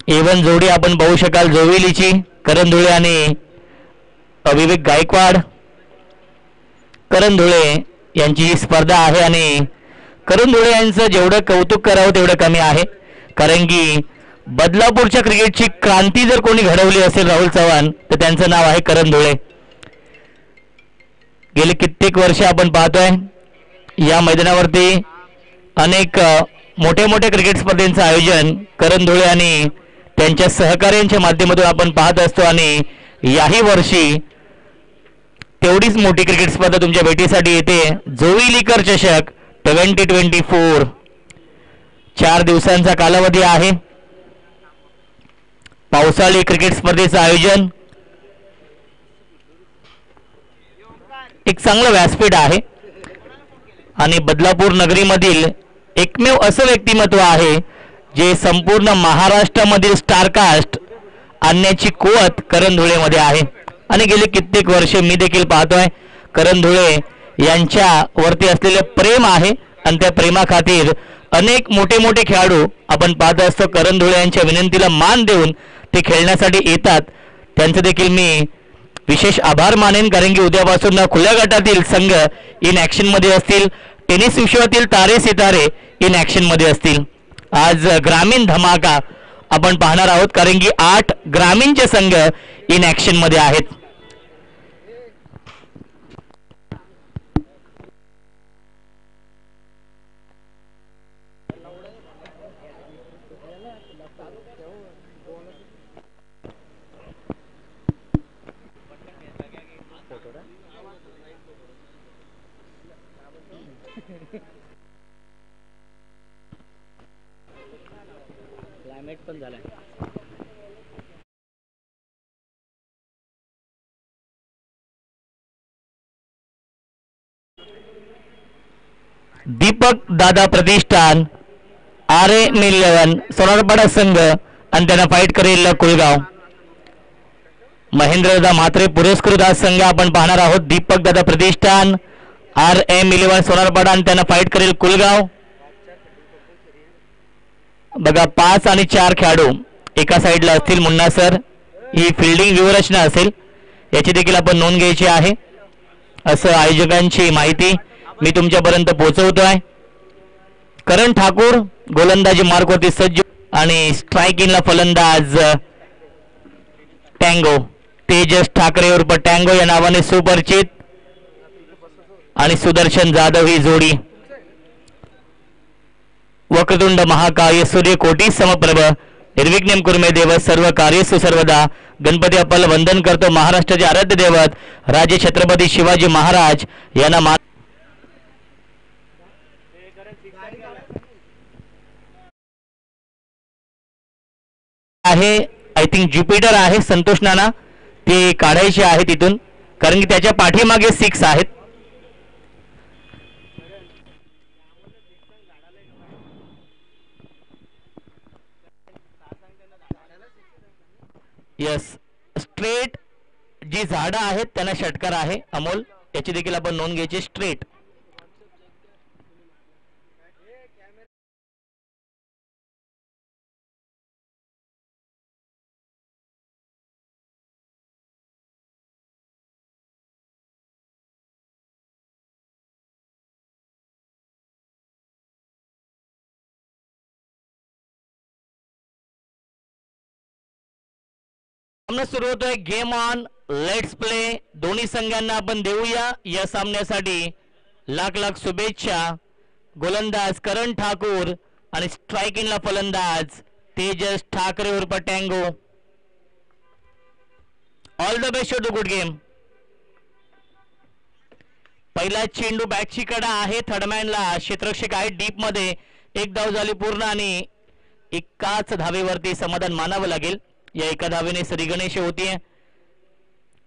A1 जोडी आपण पाहू शकाल जोविलीची करण धुळे आणि विवेक गायकवाड. करण धुळे यांची ही स्पर्धा आहे आणि करण धुळे यांचं जेवढं कौतुक करावं तेवढं कमी आहे, कारण की बदलापूरच्या क्रिकेटची क्रांती जर कोणी घडवली असेल राहुल चव्हाण तर त्यांचं नाव आहे करण धुळे. गेले कित्येक वर्ष आपण पाहतोय या मैदानावरती अनेक मोठ्या मोठ्या क्रिकेट स्पर्धेंचं आयोजन करण धुळे आणि त्यांच्या सहकार्यांच्या माध्यमातून आपण पाहत असतो आणि याही वर्षी तेवढीच मोठी क्रिकेट स्पर्धा तुमच्या भेटीसाठी येते. जोविलीकर चषक 2024 4 दिवसांचा कालावधी आहे. पावसाळी क्रिकेट स्पर्धेचं आयोजन एक चांगलं व्यासपीठ आहे आणि बदलापूर नगरीमधील एकमेव असं व्यक्तिमत्व आहे जे संपूर्ण महाराष्ट्रामधील स्टारकास्ट आणण्याची कुवत करण धुळेमध्ये आहे. आणि गेले कित्येक वर्ष मी देखील पाहतोय करण धुळे यांच्यावरती असलेले प्रेम आहे आणि त्या प्रेमाखातीर अनेक मोठे मोठे खेळाडू आपण पाहत असतो करण धुळे यांच्या विनंतीला मान देऊन ते खेळण्यासाठी येतात. त्यांचं देखील मी विशेष आभार मानेन, कारण की उद्यापासून खुल्या गटातील संघ इन ॲक्शनमध्ये असतील, टेनिस विश्वातील तारे सितारे इन ॲक्शनमध्ये असतील. आज ग्रामीण धमाका आपण पाहणार आहोत, कारण की 8 ग्रामीणचे संघ इन ॲक्शनमध्ये आहेत. क्लायमेट पण झालाय. दीपक दादा प्रतिष्ठान RM11 सोनारपाडा संघ आणि त्यांना फाईट करेल कुलगाव. महेंद्रदादा म्हात्रे पुरस्कृत हा संघ आपण पाहणार आहोत. दीपक दादा प्रतिष्ठान RM11 सोनारपाडा आणि त्यांना फाईट करेल कुलगाव. बघा 5 आणि 4 खेळाडू एका साईडला असतील. मुन्ना सर, ही फिल्डिंग व्यूहरचना असेल, याची देखील आपण नोंद घ्यायची आहे असं आयोजकांची माहिती मी तुमच्यापर्यंत पोहोचवतोय. करण ठाकूर गोलंदाजी मार्कवरती सज्ज आणि स्ट्रायकिंगला फलंदाज टँगो तेजस ठाकरे उर्फ टँगो या नावाने सुपरिचित आणि सुदर्शन जाधव ही जोडी. वक्रतुंड महाकाय सूर्यकोटी समप्रभ निर्विघ्नं कुर्मे देव सर्व कार्येषु सर्वदा. गणपती अप्पाला वंदन करतो. महाराष्ट्राचे आराध्य दैवत राजे छत्रपती शिवाजी महाराज यांना आहे. आय थिंक ज्युपिटर आहे संतोष नाना, ते काढायचे आहे तिथून, कारण की त्याच्या पाठीमागे 6 आहेत. यस, स्ट्रेट जी झाडं आहेत त्यांना षटकार आहे. अमोल, याची देखील आपण नोंद घ्यायची. स्ट्रेट सामना सुरू होतोय. Game on, let's play. दोन्ही संघांना आपण देऊया या सामन्यासाठी लाख लाख शुभेच्छा. गोलंदाज करण ठाकूर आणि स्ट्रायकिंगला फलंदाज तेजस ठाकरे उर्फ Tango. All the best to good game. पहिला चेंडू बॅटची कडा आहे. थर्डमॅनला क्षेत्ररक्षक आहे डीप मध्ये. 1 धाव झाली पूर्ण आणि एकाच धावेवरती समाधान मानावं लागेल. या एका धावेने श्रीगणेश होतीये.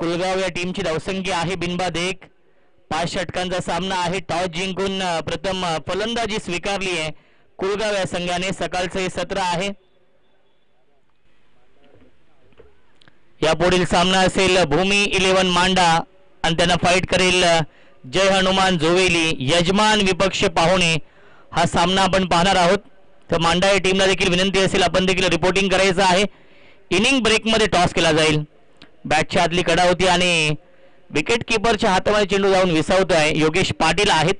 कुलगाव या टीमची धावसंख्या आहे बिनबाद 1. 5 षटकांचा सामना आहे. टॉस जिंकून प्रथम फलंदाजी स्वीकारली आहे कुलगाव या संघाने. सकाळचं हे सत्र आहे. यापुढील सामना असेल भूमी 11 मांडा आणि त्यांना फाईट करेल जय हनुमान जोवेली. यजमान विपक्ष पाहुणे हा सामना आपण पाहणार आहोत. तर मांडा या टीमला देखील विनंती असेल आपण देखील रिपोर्टिंग करायचं आहे. इनिंग ब्रेकमध्ये टॉस केला जाईल. बॅटच्या आतली कडा होती आणि विकेट किपरच्या हातामध्ये चेंडू जाऊन विसावतो आहे. योगेश पाटील आहेत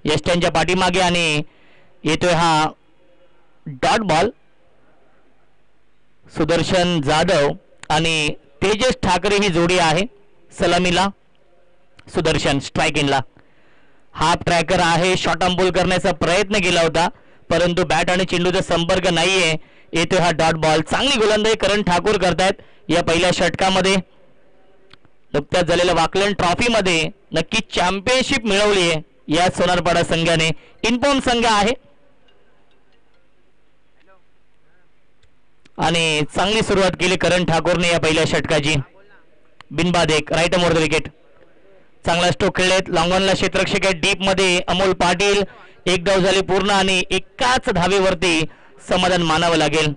यष्ट्यांच्या पाठीमागे आणि येतोय हा डॉट बॉल. सुदर्शन जाधव आणि तेजस ठाकरे ही जोडी आहे सलामीला. सुदर्शन स्ट्राईक इनला. हाफ ट्रॅकर आहे. शॉर्ट अंबोल करण्याचा प्रयत्न केला होता परंतु बॅट आणि चेंडूचा संपर्क नाहीये. येतोय हा डॉट बॉल. चांगली गोलंदाजी करण ठाकूर करतायत या पहिल्या षटकामध्ये. नुकत्याच झालेल्या वाकलन ट्रॉफीमध्ये नक्कीच चॅम्पियनशिप मिळवली आहे या सोनारपाडा संघाने. इनपॉन संघ आहे आणि चांगली सुरुवात केली करण ठाकूरने या पहिल्या षटकाची. बिनबाद एक राईट मोर द विकेट. चांगला स्ट्रोक खेळलेत. लॉंगॉनला क्षेत्ररक्षक आहे डीप मध्ये अमोल पाटील. एक धाव झाली पूर्ण आणि एकाच धावेवरती समाधान मानावं लागेल.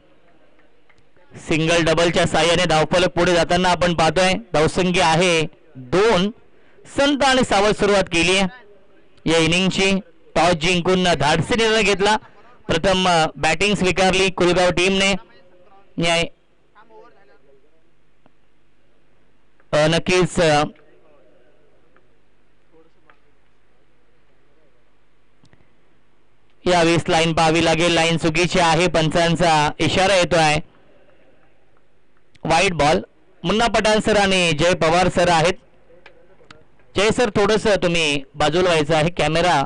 सिंगल डबलच्या साह्याने धावफलक पुढे जाताना आपण पाहतोय. धावसंख्या आहे 2. संत आणि सावध सुरुवात केली आहे या इनिंगची. टॉस जिंकून धाडसी निर्णय घेतला. प्रथम बॅटिंग स्वीकारली कुलगाव टीमने. नक्कीच यावेळेस लाईन पाहावी लागेल. लाईन चुकीची आहे. पंचांचा इशारा येतो आहे. वाईट बॉल. मुन्ना पठाण सर आणि जय पवार सर आहेत. जय सर थोडस तुम्ही बाजूला व्हायचं आहे. कॅमेरा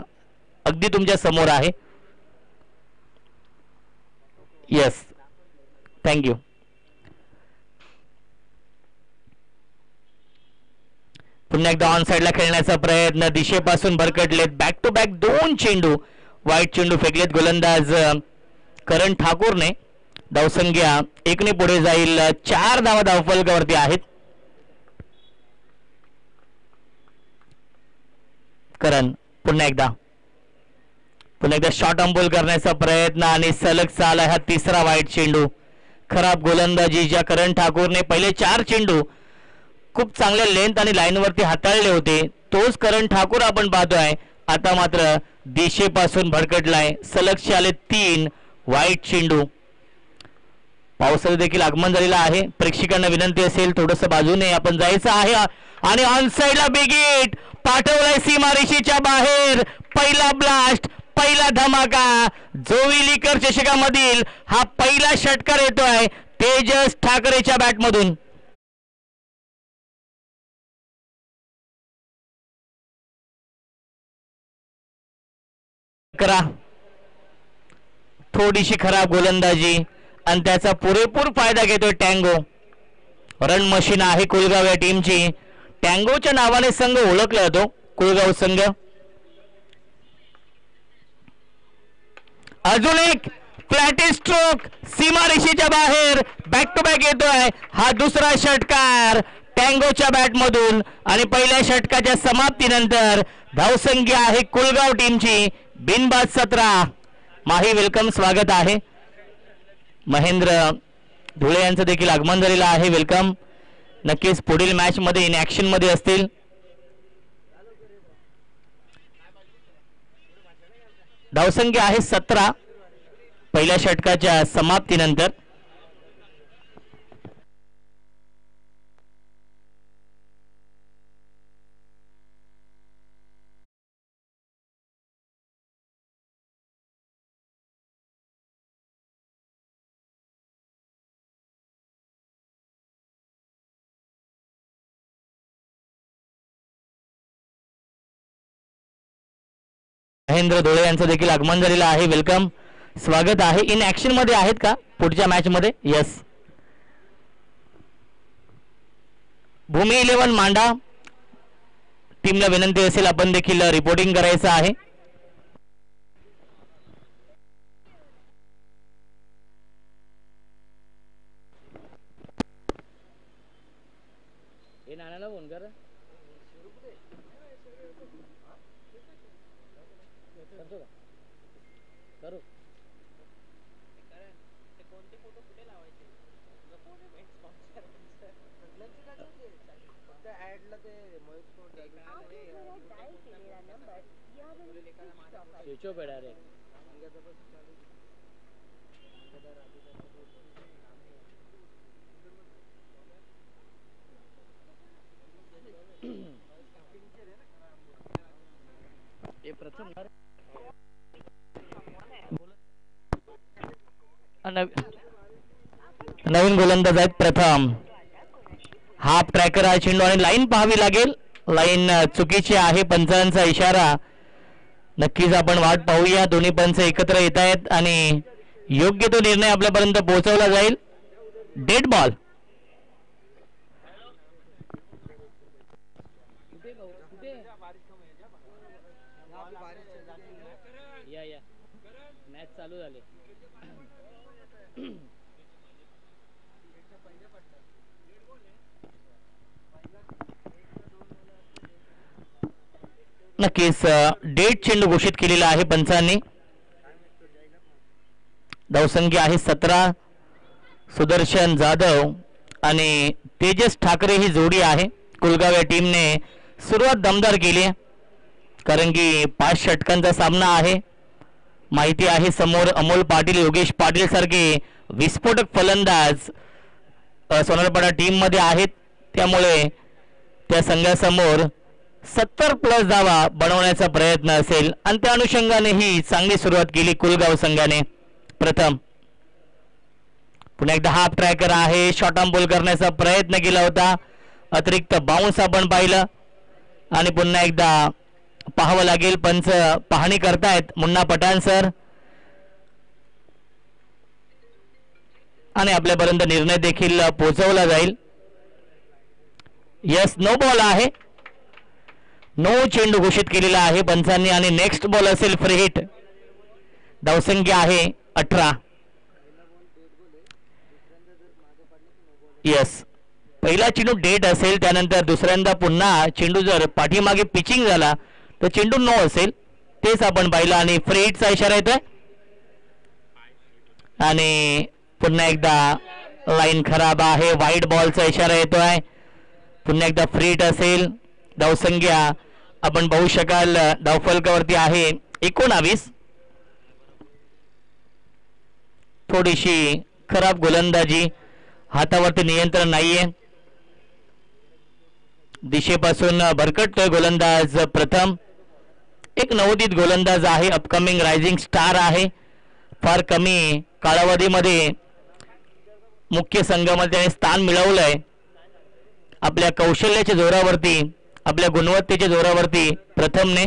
अगदी तुमच्या समोर आहे. Yes thank you. पुन्हा एकदा ऑन साइडला खेळण्याचा प्रयत्न. दिशेपासून भरकटलेत. बॅक टू बॅक 2 चेंडू वाईट चेंडू फेकलेत गोलंदाज करण ठाकूरने. धावसंख्या 1 पुढे जाईल. 4 धावा धावफलकावरती आहेत. करण पुन्हा एकदा शॉर्ट अंबोल करण्याचा प्रयत्न आणि सलग चाल हा तिसरा वाईट चेंडू. खराब गोलंदाजी ज्या करण ठाकूरने पहिले 4 चेंडू खूप चांगल्या लेंथ आणि लाईनवरती हाताळले होते तोच करण ठाकूर आपण पाहतोय आता मात्र दिशेपासून भडकटलाय. सलगचे आले 3 वाईट चेंडू. पावसाचं देखील आगमन झालेलं आहे. प्रेक्षकांना विनंती असेल थोडस बाजूने आपण जायचं आहे आणि ऑन साइडला बिग हिट पाठवलाय सीमारेषेच्या बाहेर. पहिला ब्लास्ट, पहिला धमाका. जोविलीकर चषकामधील हा पहिला षटकार येतोय तेजस ठाकरेच्या बॅटमधून. करा थोडीशी खराब गोलंदाजी आणि त्याचा पुरेपूर फायदा घेतोय टँगो. रन मशीन आहे कुलगाव या टीमची. टँगोच्या नावाने संघ ओळखला जातो कुलगाव संघ. अजून एक फ्लॅट स्ट्रोक सीमारेषेच्या बाहेर. बॅक टू बॅक येतोय हा दुसरा षटकार टँगोच्या बॅटमधून आणि पहिल्या षटकाच्या समाप्तीनंतर धावसंख्या आहे कुलगाव टीमची बिनबाद 17. माही वेलकम स्वागत आहे. महेंद्र धुळे यांचं देखील आगमन झालेलं आहे. वेलकम. नक्कीच पुढील मॅच मध्ये इन ऍक्शन मध्ये असतील. धावसंख्या आहे 17 पहिल्या षटकाच्या समाप्तीनंतर. महेंद्र धोळे यांचं देखील आगमन झालेलं आहे. वेलकम स्वागत आहे. इन ऍक्शन मध्ये आहेत का पुढच्या मॅच मध्ये? यस. भूमी 11 मांडा टीमला विनंती असेल आपण देखील रिपोर्टिंग करायचं आहे. फोन कर. करू कोणते फोटो कुठे लावायचे? स्विच ऑफ आहे डायरेक्ट. नवीन गोलंदाज आहेत प्रथम. हाफ ट्रॅकर आहे चेंडू आणि लाईन पाहावी लागेल. लाईन चुकीची आहे. पंचांचा इशारा. नक्कीच आपण वाट पाहूया. दोन्ही पंच एकत्र येत आहेत आणि योग्य तो निर्णय आपल्यापर्यंत पोहोचवला जाईल. Dead ball. मॅच चालू झाले. नक्कीच डेट चेंडू घोषित केलेला आहे पंचांनी. धावसंख्या आहे 17. सुदर्शन जाधव आणि तेजस ठाकरे ही जोडी आहे. कुलगाव या टीमने सुरुवात दमदार केली आहे, कारण की 5 षटकांचा सामना आहे. माहिती आहे समोर अमोल पाटील, योगेश पाटील सारखे विस्फोटक फलंदाज सोनारपाडा टीम मध्ये आहेत. त्यामुळे त्या संघासमोर 70+ धावा बनवण्याचा प्रयत्न असेल आणि त्या अनुषंगाने ही चांगली सुरुवात केली कुलगाव संघाने. प्रथम पुन्हा एकदा हाफ ट्रॅकर आहे. शॉर्ट आर्म बॉल करण्याचा प्रयत्न केला होता. अतिरिक्त बाउन्स आपण पाहिलं आणि पुन्हा एकदा पाहावं लागेल. पंच पाहणी करतायत मुन्ना पठाण सर आणि आपल्यापर्यंत निर्णय देखील पोहोचवला जाईल. यस, नो बॉल आहे. नो चेंडू घोषित केलेला आहे पंचांनी आणि नेक्स्ट बॉल असेल फ्री हिट. धावसंख्या आहे 18. यस, पहिला चेंडू डेट असेल, त्यानंतर दुसऱ्यांदा पुन्हा चेंडू जर पाठीमागे पिचिंग झाला तर चेंडू नो असेल. तेच आपण पाहिलं आणि फ्री हिटचा इशारा येतोय आणि पुन्हा एकदा लाईन खराब आहे. व्हाईट बॉलचा इशारा येतोय. पुन्हा एकदा फ्री हिट असेल. धावसंख्या आपण पाहू शकाल धावफलकावरती आहे 19. थोडीशी खराब गोलंदाजी, हातावरती नियंत्रण नाहीये. दिशेपासून भरकटतोय गोलंदाज प्रथम. एक नवोदित गोलंदाज आहे, अपकमिंग रायझिंग स्टार आहे. फार कमी कालावधीमध्ये मुख्य संघामध्ये त्याने स्थान मिळवलंय. आपल्या कौशल्याच्या जोरावरती, आपल्या गुणवत्तेच्या जोरावरती प्रथमने.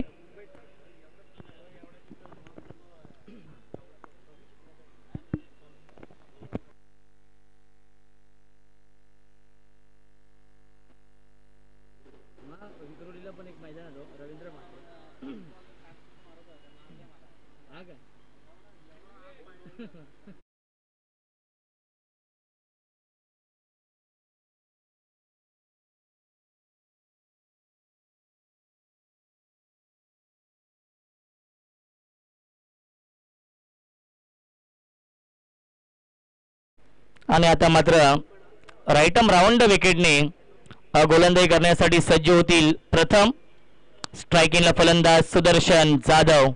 विक्रोलीला पण एक मैदान आलो रवींद्र माते हा काय आणि आता मात्र राईटम राऊंड विकेटने गोलंदाजी करण्यासाठी सज्ज होतील. प्रथम स्ट्रायकिंगला फलंदाज सुदर्शन जाधव.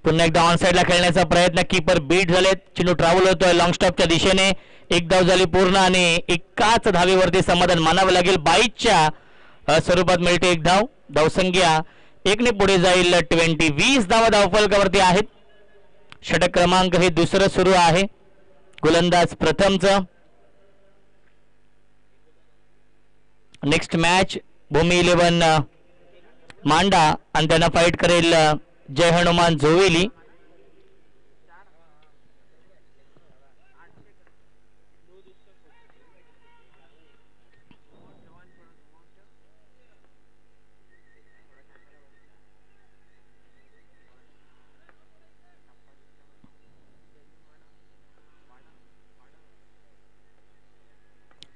पुन्हा एकदा ऑन साईडला खेळण्याचा प्रयत्न. कीपर बीट झालेत. चेंडू ट्रॅव्हल होतोय लॉंग स्टॉपच्या दिशेने. एक धाव झाली पूर्ण आणि एकाच धावेवरती समाधान मानावं लागेल. 22च्या स्वरूपात मिळते एक धाव. धावसंख्या 1ने पुढे जाईल 20 धावा धावफलकावरती आहेत. षटक क्रमांक हे दुसरं सुरू आहे. गोलंदाज प्रथमचं. नेक्स्ट मॅच भूमी 11 मांडा आणि त्यांना फाईट करेल जय हनुमान जोवेली.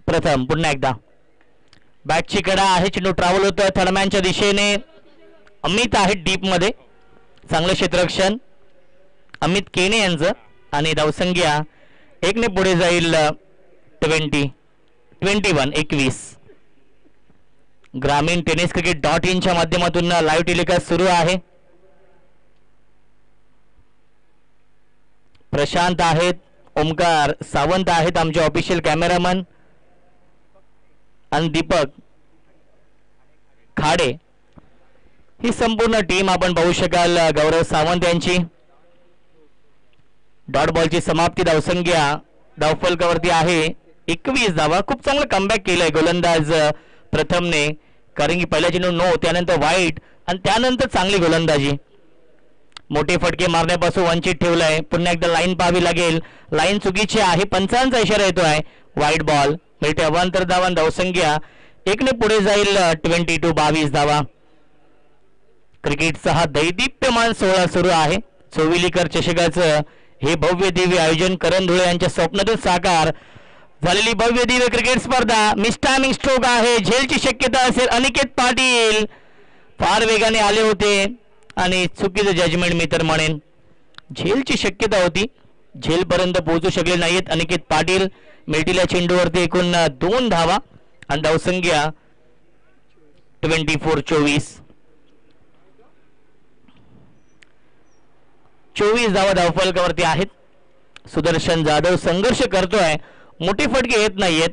प्रथम पुन्हा एकदा बॅटची कडा आहे. चेंडू ट्रॅव्हल होतोय थर्डमॅनच्या दिशेने. अमित आहे डीप मध्ये. चांगलं क्षेत्ररक्षण अमित केने यांचं आणि धावसंख्या 1ने पुढे जाईल 21. ग्रामीण टेनिस क्रिकेट .in च्या माध्यमातून लाईव्ह टेलिकास्ट सुरू आहे. प्रशांत आहेत, ओमकार सावंत आहेत आमचे ऑफिशियल कॅमेरामन, आणि दीपक खाडे ही संपूर्ण टीम आपण पाहू शकाल. गौरव सावंत यांची डॉट बॉलची समाप्ती. धावसंख्या धावफलकावरती आहे 21 धावा. खूप चांगलं कमबॅक केलंय गोलंदाज प्रथमने, कारण की पहिल्या चेंडू नो, त्यानंतर वाईट आणि त्यानंतर चांगली गोलंदाजी. मोठे फटके मारण्यापासून वंचित ठेवलंय. पुन्हा एकदा लाईन पाहावी लागेल. लाईन चुकीची आहे, पंचांचा इशारा येतोय. वाईट बॉल मिळते. अवांतर धावा. धावसंख्या 1 पुढे जाईल. 22 धावा. क्रिकेटचा हा दैदिप्यमान सोहळा सुरू आहे. चोविलीकर चषकाचं हे भव्य दिव्य आयोजन करण धुळे यांच्या स्वप्नातून साकार झालेली भव्य दिव्य क्रिकेट स्पर्धा. मिसटायमिंग स्ट्रोक आहे, झेलची शक्यता असेल. अनिकेत पाटील फार वेगाने आले होते आणि चुकीचं जजमेंट मी तर म्हणेन. झेलची शक्यता होती, झेलपर्यंत पोहोचू शकले नाहीत अनिकेत पाटील. मिळतील्या चेंडूवरती एकूण 2 धावा आणि धावसंख्या 24. 24 धावा धावफलकावरती आहेत. सुदर्शन जाधव संघर्ष करतोय, मोठे फटके येत नाहीयेत.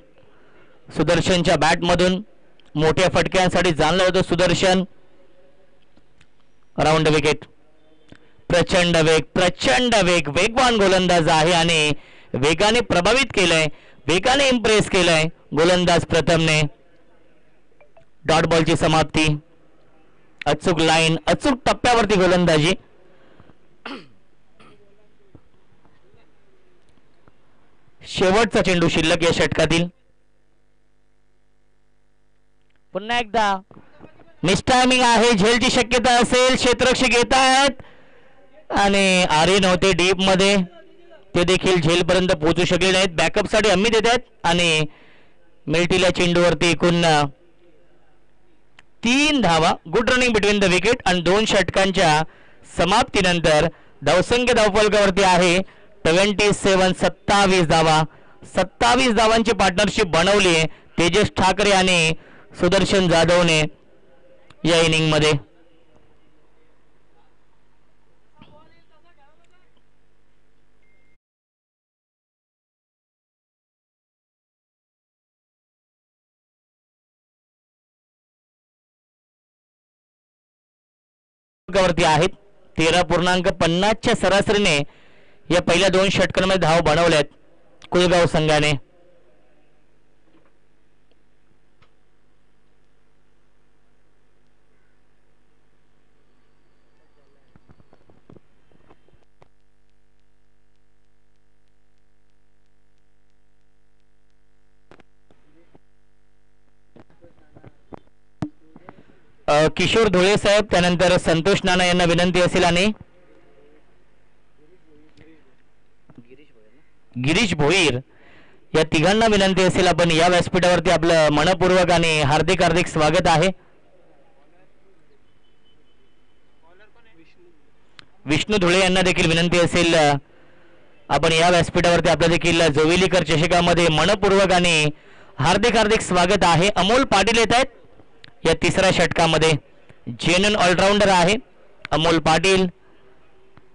सुदर्शनच्या बॅटमधून मोठ्या फटक्यांसाठी जाणलं होतं सुदर्शन. Round wicket. प्रचंड वेग, वेगवान गोलंदाज आहे आणि वेगाने प्रभावित केलंय, वेगाने इम्प्रेस केलंय गोलंदाज प्रथमने. डॉट बॉलची समाप्ती. अचूक लाईन, अचूक टप्प्यावरती गोलंदाजी. शेवटचा चेंडू शिल्लक या षटकातील. पुन्हा एकदा मिसटायमिंग आहे, झेलची शक्यता असेल. क्षेत्ररक्षक येत आहेत आणि आरे नव्हते डीप मध्ये, ते देखील झेलपर्यंत पोहोचू शकले नाहीत. बॅकअपसाठी अमित येत आहेत आणि मिळतील्या चेंडूवरती एकूण 3 धावा. Good running between the wicket आणि 2 षटकांच्या समाप्तीनंतर धावसंख्या धावफलकावरती आहे 27 धावा. 27 धावांची पार्टनरशिप बनवली आहे तेजस ठाकरे आणि सुदर्शन जाधवने या इनिंग मध्ये. वरती आहेत 13.50च्या सरासरीने या पहिल्या 2 षटकांमध्ये धाव बनवल्यात कुलगाव संघाने. किशोर धुळे साहेब, त्यानंतर संतोष नाना यांना विनंती असेल आणि गिरीश भोईर या तिघांना विनंती असेल. आपण या व्यासपीठावरती आपलं मनपूर्वक आणि हार्दिक हार्दिक स्वागत आहे. विष्णू धुळे यांना देखील विनंती असेल. आपण या व्यासपीठावरती आपलं देखील जोविलीकर चषकामध्ये मनपूर्वक आणि हार्दिक हार्दिक स्वागत आहे. अमोल पाटील येत आहेत या तिसऱ्या षटकामध्ये. जेन्युइन ऑलराऊंडर आहे अमोल पाटील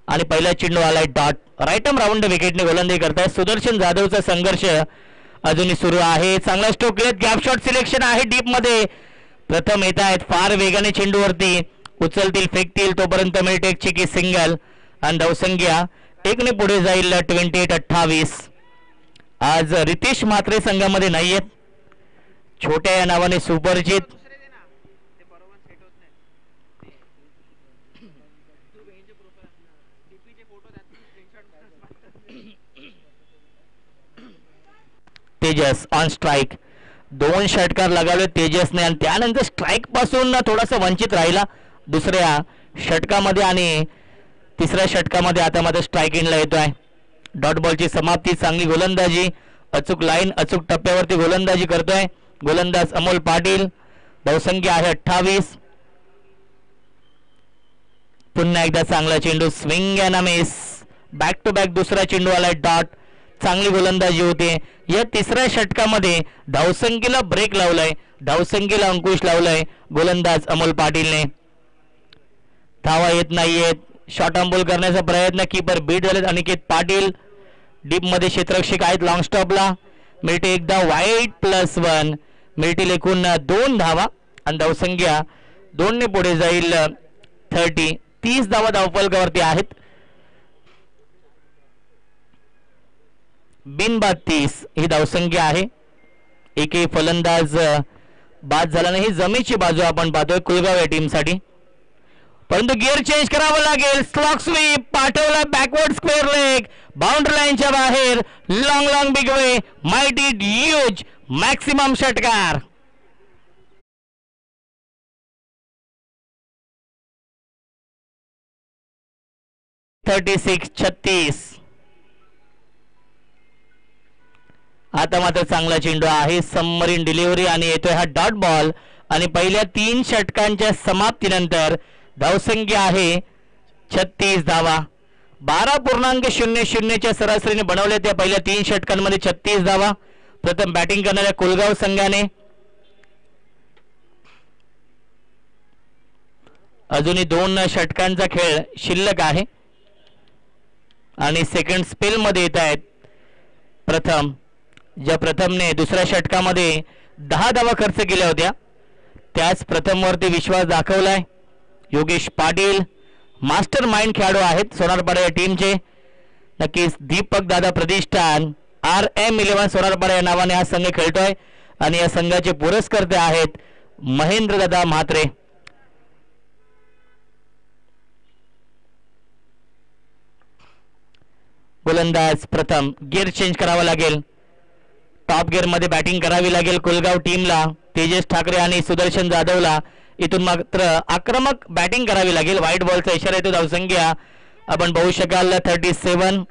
आणि पहिला चेंडू आलाय डॉट. राईट आर्म राऊंड विकेटने गोलंदाजी करतायत. सुदर्शन जाधवचा संघर्ष अजूनही सुरू आहे. चांगला स्ट्रोक केलेत. गॅप शॉट सिलेक्शन आहे डीप मध्ये. प्रथम येत आहेत फार वेगाने चेंडूवरती, उचलतील फेकतील तोपर्यंत मिळते एक चिकी सिंगल आणि धावसंख्या 1 पुढे जाईल 28. आज रितेश म्हात्रे संघामध्ये नाहीयेत. छोट्या या नावाने सुपरिचित तेजस ऑन स्ट्राईक. 2 षटकार लगावले तेजसने आणि त्यानंतर स्ट्राईक पासून थोडासा वंचित राहिला दुसऱ्या षटकामध्ये आणि तिसऱ्या षटकामध्ये आता मात्र स्ट्राईक इनला येतोय. डॉट बॉलची समाप्ती. चांगली गोलंदाजी, अचूक लाईन, अचूक टप्प्यावरती गोलंदाजी करतोय गोलंदाज अमोल पाटील. धावसंख्या आहे 28. पुन्हा एकदा चांगला चेंडू, swing and miss. Back to back दुसरा चेंडू आलाय डॉट. चांगली गोलंदाजी होते. या तिसऱ्या षटकामध्ये धावसंख्येला ब्रेक लावलाय, धावसंख्येला अंकुश लावलाय गोलंदाज अमोल पाटीलने. धावा येत नाहीयेत. शॉर्ट ऑन बॉल करण्याचा प्रयत्न, कीपर बीट झालेत अनिकेत पाटील. डीपमध्ये क्षेत्ररक्षक आहेत लॉंग स्टॉपला. मिळते एकदा वाईट +1. मिळतील एकूण 2 धावा आणि धावसंख्या 2 ने पुढे जाईल 30 धावा धावफलकावरती आहेत. बिनबाद 30 ही धावसंख्या आहे. एकही फलंदाज बाद झाला नाही. जमेची बाजू आपण पाहतोय कुलगाव या टीमसाठी. परंतु गिअर चेंज करावं लागेल. स्लॉग स्वीप पाठवला बॅकवर्ड स्क्वेअर लेग बाउंड्री लाईनच्या बाहेर. Long long big way mighty huge maximum षटकार. (36-36). आता मात्र चांगला चेंडू आहे. सबमरीन डिलिव्हरी आणि येतोय हा डॉट बॉल. आणि पहिल्या 3 षटकांच्या समाप्तीनंतर धावसंख्या आहे 36 धावा. 12.00च्या सरासरीने बनवल्या त्या पहिल्या 3 षटकांमध्ये 36 धावा. प्रथम बॅटिंग करणाऱ्या कुलगाव संघाने अजूनही 2 षटकांचा खेळ शिल्लक आहे आणि सेकंड स्पेल मध्ये येत आहेत. प्रथमने दुसऱ्या षटकामध्ये 10 धावा खर्च केल्या होत्या. त्याच प्रथमवरती विश्वास दाखवलाय. योगेश पाटील मास्टर माइंड खेळाडू आहेत सोनारपाडा या टीमचे. नक्कीच दीपक दादा प्रतिष्ठान RM11 सोनारपाडा या नावाने हा संघ खेळतोय आणि या संघाचे पुरस्कर्ते आहेत महेंद्र दादा म्हात्रे. गोलंदाज प्रथम. गिअर चेंज करावा लागेल. टॉप गिअर मध्ये बॅटिंग करावी लागेल कुलगाव टीमला. तेजस ठाकरे आणि सुदर्शन जाधवला इथून मात्र आक्रमक बॅटिंग करावी लागेल. व्हाईट बॉलचा इशारा येतो. धावसंख्या आपण पाहू शकाल 37.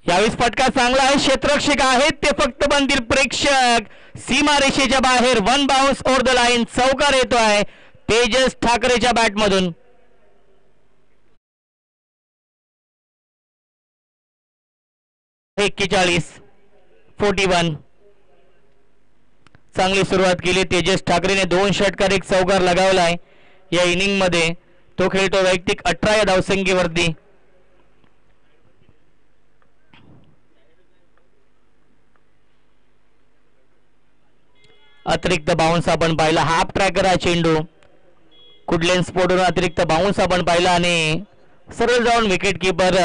यावेळी फटका चांगला आहे. क्षेत्ररक्षक आहेत ते फक्त बनतील प्रेक्षक. सीमारेषेच्या बाहेर 1 बाउन्स ओव्हर द लाईन. चौकार येतोय तेजस ठाकरेच्या बॅटमधून. (41) चांगली सुरुवात केली तेजस ठाकरेने. 2 षटकार 1 चौकार लगावलाय या इनिंग मध्ये. तो खेळतो वैयक्तिक 18 या धावसंख्येवरती. अतिरिक्त बाउन्स आपण पाहिला. हाफ ट्रॅकर हा चेंडू कुडलेन स्पोर्टवरून अतिरिक्त बाउन्स आपण पाहिला आणि सरळ जाऊन विकेट किपर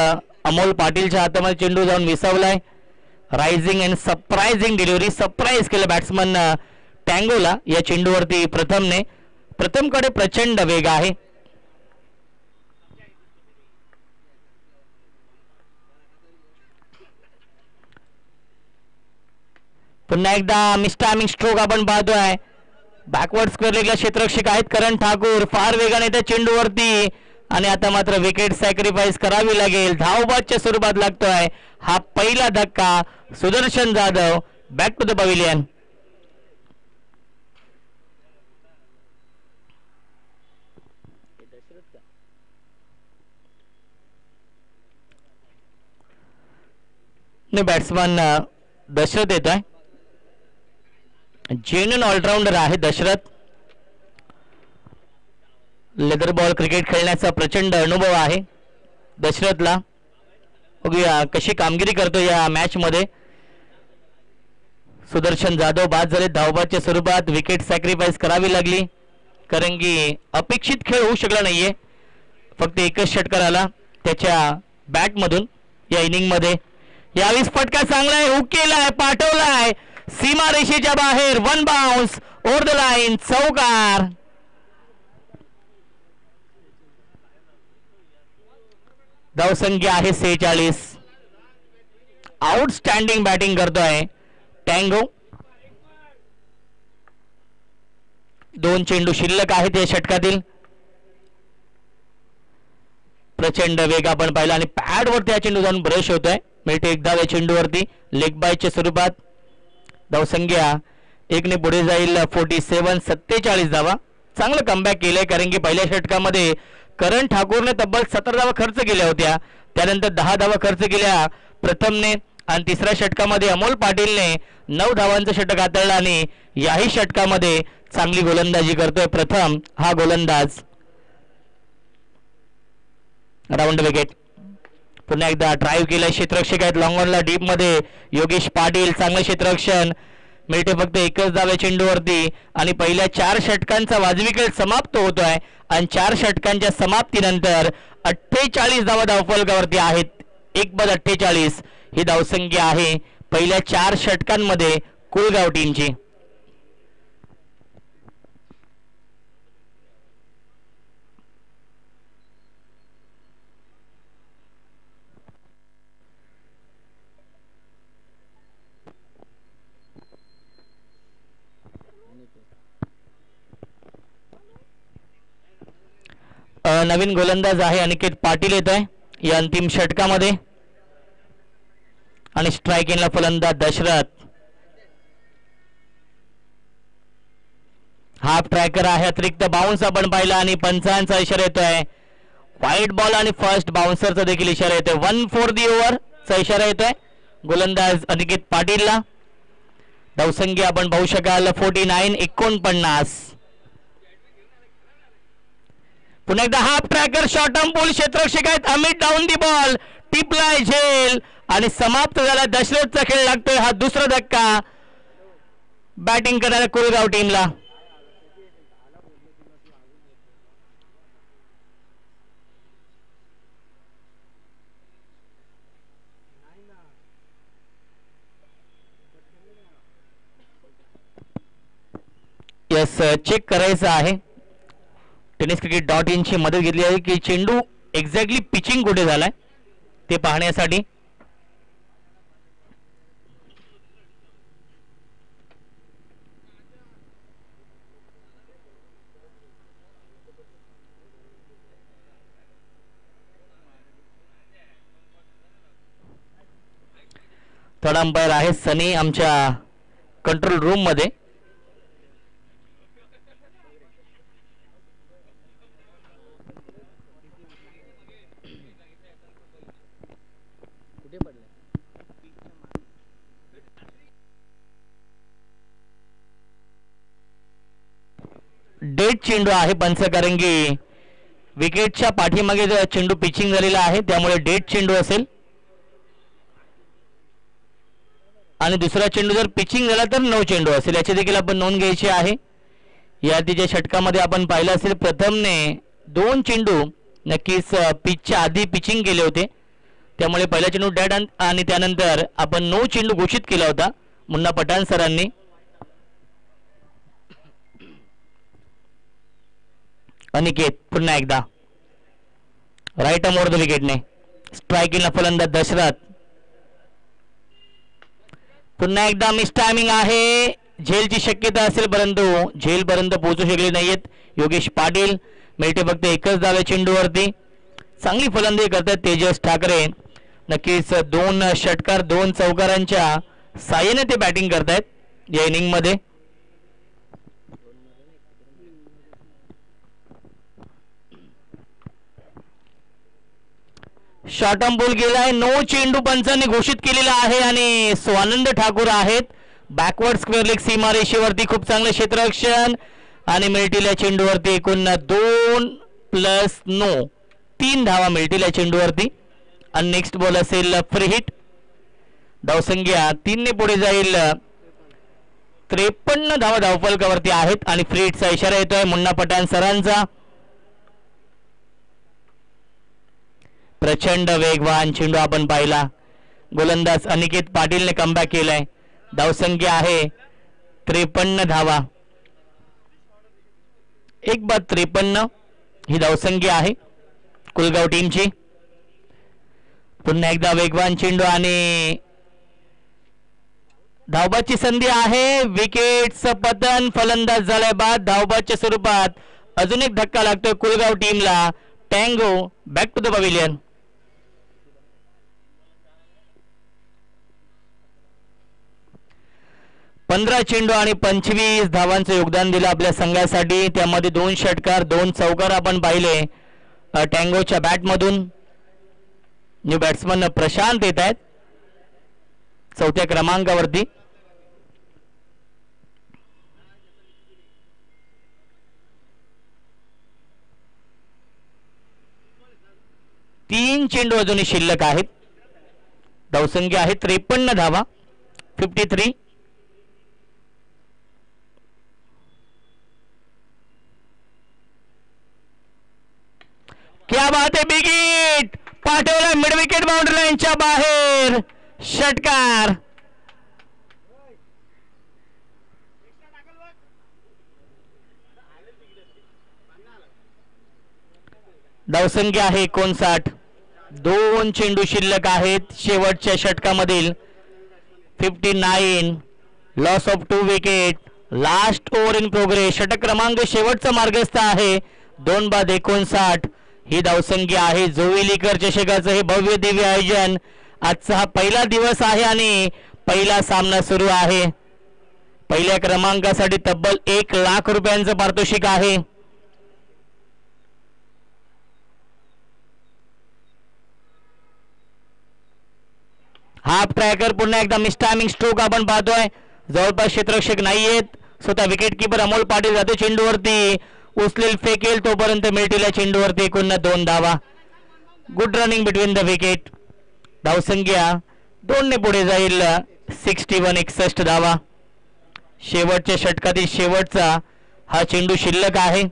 अमोल पाटीलच्या हातामध्ये चेंडू जाऊन विसावलाय. Rising and surprising delivery. Surprise केलं बॅट्समन टँगोला या चेंडूवरती प्रथमने. प्रथमकडे प्रचंड वेग आहे. पुन्हा एकदा मिस्टायमिंग स्ट्रोक आपण पाहतोय. बॅकवर्ड स्क्वेअर लेगला क्षेत्ररक्षक आहेत करण ठाकूर. फार वेगाने त्या चेंडूवरती आणि आता मात्र विकेट सॅक्रिफाईस करावी लागेल. धावबादच्या स्वरूपात लागतोय हा पहिला धक्का. Sudarshan Jadhav back to the pavilion. Batsman Dashrath येत आहे. जेन्युइन ऑलराऊंडर आहे दशरथ. लेदर बॉल क्रिकेट खेळण्याचा प्रचंड अनुभव आहे दशरथला. बघूया कशी कामगिरी करतो या मॅच मध्ये. सुदर्शन जाधव बाद झाले. धावबादच्या स्वरूपात विकेट सॅक्रिफाईस करावी लागली कारण की अपेक्षित खेळ होऊ शकला नाहीये. फक्त एकच षटकार आला त्याच्या बॅटमधून या इनिंग मध्ये. यावेळी फटका चांगला आहे. हुक केलाय पाठवलाय सीमारेषेच्या बाहेर. 1 बाउन्स ओव्हर द लाईन. चौकार. धावसंख्या आहे 46. आउटस्टँडिंग बॅटिंग करतोय टँगो. 2 चेंडू शिल्लक आहेत या षटकातील. प्रचंड वेग आपण पाहिला आणि पॅडवरती हा चेंडू जाऊन ब्रश होतोय. मिळते एकदा या चेंडूवरती लेग बायच्या स्वरूपात. धावसंख्या 1 ने पुढे जाईल 47. धावा. चांगलं कमबॅक केलंय कारण की पहिल्या षटकामध्ये करण ठाकूरने तब्बल 17 धावा खर्च केल्या होत्या. त्यानंतर 10 धावा खर्च केल्या प्रथमने आणि तिसऱ्या षटकामध्ये अमोल पाटीलने 9 धावांचं षटक हाताळलं आणि याही षटकामध्ये चांगली गोलंदाजी करतोय प्रथम हा गोलंदाज. Round wicket. पुन्हा एकदा ड्राईव्ह केलं, क्षेत्ररक्षक आहेत लॉंग ऑनला डीप मध्ये योगेश पाटील, चांगलं क्षेत्ररक्षण. मिळते फक्त एकच धाव या चेंडूवरती आणि पहिल्या 4 षटकांचा वाजवी खेळ समाप्त होतोय आणि 4 षटकांच्या समाप्तीनंतर 48 धावा धावफलकावरती आहेत. 1/48 ही धावसंख्या आहे पहिल्या 4 षटकांमध्ये कुलगाव टीमची. नवीन गोलंदाज आहे अनिकेत पाटील येत आहे या अंतिम षटकामध्ये आणि स्ट्रायकिंगला फलंदाज दशरथ. हाफ ट्रॅकर आहे, अतिरिक्त बाउन्स आपण पाहिला आणि पंचांचा इशारा येतोय. व्हाईट बॉल आणि फर्स्ट बाउन्सरचा देखील इशारा येतोय. 1 for the over चा इशारा येतोय गोलंदाज अनिकेत पाटीलला. धावसंख्या आपण पाहू शकाल 49. पुन्हा एकदा half tracker short arm ball, क्षेत्ररक्षक आहेत अमित डाऊन दी बॉल, टिपलाय झेल आणि समाप्त झाला. दशरथचा खेळ लागतोय. हा दुसरा धक्का बॅटिंग करणाऱ्या कुलगाव टीमला. यस, चेक करायचं आहे. tenniscricket.in ची मदत घेतली आहे की चेंडू एक्झॅक्टली पिचिंग कुठे झालाय ते पाहण्यासाठी. थर्ड अंपायर आहे सनी आमच्या कंट्रोल रूम मध्ये. डेड चेंडू आहे पंच, कारण की विकेटच्या पाठीमागे चेंडू पिचिंग झालेला आहे त्यामुळे डेड चेंडू असेल आणि दुसरा चेंडू जर पिचिंग झाला तर नो चेंडू असेल. याची देखील आपण नोंद घ्यायची आहे. या आधीच्या षटकामध्ये आपण पाहिलं असेल प्रथमने 2 चेंडू नक्कीच पिचच्या आधी पिचिंग केले होते त्यामुळे पहिला चेंडू डेड आणि त्यानंतर आपण नो चेंडू घोषित केला होता मुन्ना पठाण सरांनी. अनिकेत पुन्हा एकदा राईट आर्म ओव्हर द विकेटने. स्ट्रायकिंगला फलंदाज दशरथ. पुन्हा एकदा मिस टायमिंग आहे. झेलची शक्यता असेल परंतु झेलपर्यंत पोहोचू शकले नाहीयेत योगेश पाटील. मिळते फक्त एकच धाव चेंडूवरती. चांगली फलंदाजी करतात तेजस ठाकरे. नक्कीच 2 षटकार 2 चौकारांच्या साह्याने ते बॅटिंग करतायत या इनिंग मध्ये. शॉर्ट आर्म बॉल गेलाय. नो चेंडू पंचांनी घोषित केलेला आहे आणि स्वानंद ठाकूर आहेत बॅकवर्ड स्क्वेअर लेग सीमारेषेवरती. खूप चांगलं क्षेत्ररक्षण आणि मिळतील या चेंडूवरती. एकूण 2 + नो 3 धावा मिळतील या चेंडूवरती आणि नेक्स्ट बॉल असेल फ्री हिट. धावसंख्या 3 ने पुढे जाईल. 53 धावा धावफलकावरती आहेत आणि फ्री हिटचा इशारा येतोय मुन्ना पठाण सरांचा. प्रचंड वेगवान चेंडू आपण पाहिला. गोलंदाज अनिकेत पाटीलने कमबॅक केलाय. धावसंख्या आहे 53 धावा. 1/53 ही धावसंख्या आहे कुलगाव टीमची. पुन्हा एकदा वेगवान चेंडू आणि धावबादची संधी आहे. विकेटचं पतन, फलंदाज झालाय बाद. धावबादच्या स्वरूपात अजून एक धक्का लागतोय कुलगाव टीमला. Tango back to the pavilion. 15 चेंडू आणि 25 धावांचं योगदान दिलं आपल्या संघासाठी. त्यामध्ये 2 षटकार 2 चौकार आपण पाहिले टँगोच्या बॅटमधून. न्यू बॅट्समन प्रशांत येत आहेत. चौथ्या क्रमांकावरती. तीन चेंडू अजूनही शिल्लक आहेत. धावसंख्या आहे 53 धावा, 53. क्या बात आहे, बिग हिट पाठवला मिड विकेट बाउंड्री लाईनच्या बाहेर, षटकार. धावसंख्या आहे 59. दोन चेंडू शिल्लक आहेत शेवटच्या षटकामधील. 59. Loss of 2 wicket. Last over in progress. षटक क्रमांक शेवटचा मार्गस्थ आहे. 2/59 ही धावसंख्या आहे. जोविलीकर चषकाचं हे भव्य दिव्य आयोजन. आजचा हा पहिला दिवस आहे आणि पहिला सामना सुरू आहे. पहिल्या क्रमांकासाठी तब्बल 1 लाख रुपयांचं पारितोषिक आहे. हाफ ट्रॅकर पुन्हा एकदा मिसटायमिंग स्ट्रोक आपण पाहतोय. जवळपास क्षेत्ररक्षक नाहीयेत. स्वतः विकेट किपर अमोल पाटील जातो चेंडूवरती. उचलेल फेकेल तोपर्यंत मिळतील या चेंडूवरती एकूण 2 धावा. Good running between the wicket. धावसंख्या 2 ने पुढे जाईल. 61 धावा. शेवटच्या षटकातील शेवटचा हा चेंडू शिल्लक आहे.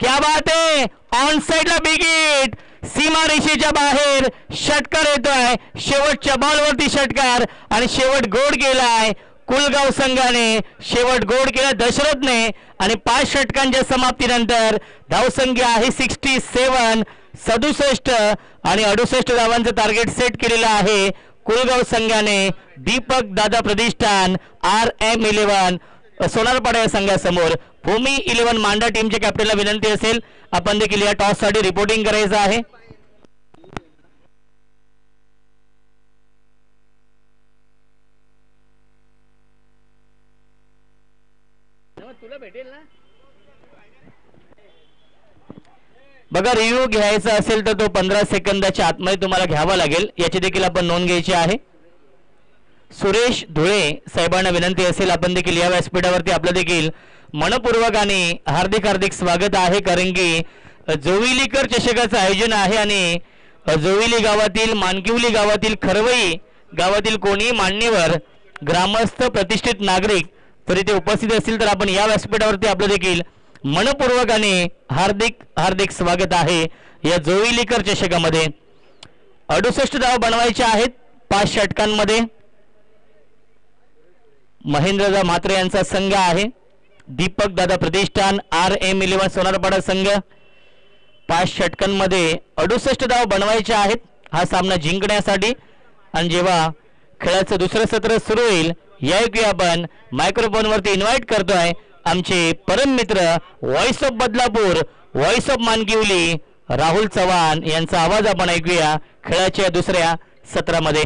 क्या बात आहे, ऑन साइडला बिग हिट. सीमारेषेच्या बाहेर षटकार येतोय. शेवटच्या बॉलवरती षटकार आणि शेवट गोड केलाय कुलगाव संघाने. शेवट गोड केला दशरथने आणि 5 षटकांच्या समाप्तीनंतर धावसंख्या आहे 67. 67 आणि 68 धावांचं टार्गेट सेट केलेलं आहे कुलगाव संघाने. दीपक दादा प्रतिष्ठान RM11 सोनारपाडा या संघासमोर. भूमी 11 मांडा टीमच्या कॅप्टनला विनंती असेल आपण देखील या टॉस साठी रिपोर्टिंग करायचं आहे. तुला भेटेल ना. बघा, रिव्ह्यू घ्यायचा असेल तर तो 15 सेकंदाच्या आतमध्ये तुम्हाला घ्यावा लागेल. याची देखील आपण नोंद घ्यायची आहे. सुरेश धुळे साहेबांना विनंती असेल आपण देखील या व्यासपीठावरती आपलं देखील मनपूर्वक आणि हार्दिक हार्दिक स्वागत आहे. कारण की जोविलीकर चषकाचं आयोजन आहे आणि जोविली गावातील मानकिवली गावातील खरवई गावातील कोणी मान्यवर ग्रामस्थ प्रतिष्ठित नागरिक तरी ते उपस्थित असतील तर आपण या व्यासपीठावरती आपलं देखील मनपूर्वक आणि हार्दिक हार्दिक स्वागत आहे या जोविलीकर चषकामध्ये. 68 धावा बनवायच्या आहेत 5 षटकांमध्ये. महेंद्रदा म्हात्रे यांचा संघ आहे. दीपक दादा प्रतिष्ठान RM11 सोनारपाडा संघ. 5 षटकांमध्ये 68 धावा बनवायच्या आहेत हा सामना जिंकण्यासाठी. आणि जेव्हा खेळाचं दुसरं सत्र सुरू होईल यावेळी आपण मायक्रोफोनवरती इन्व्हाइट करतोय आमचे परम मित्र voice of Badlapur, voice of Mankivali Rahul Chavan यांचा आवाज आपण ऐकूया खेळाच्या दुसऱ्या सत्रामध्ये.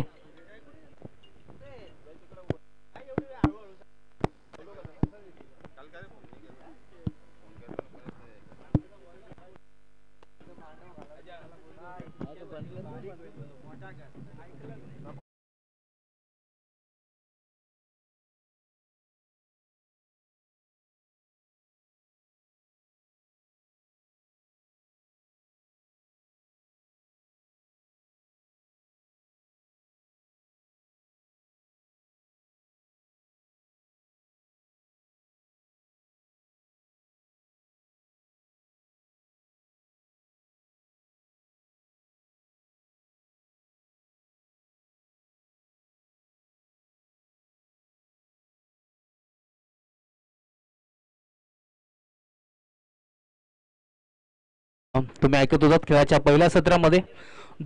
तुम्ही ऐकत होतात खेळाच्या पहिल्या सत्रामध्ये.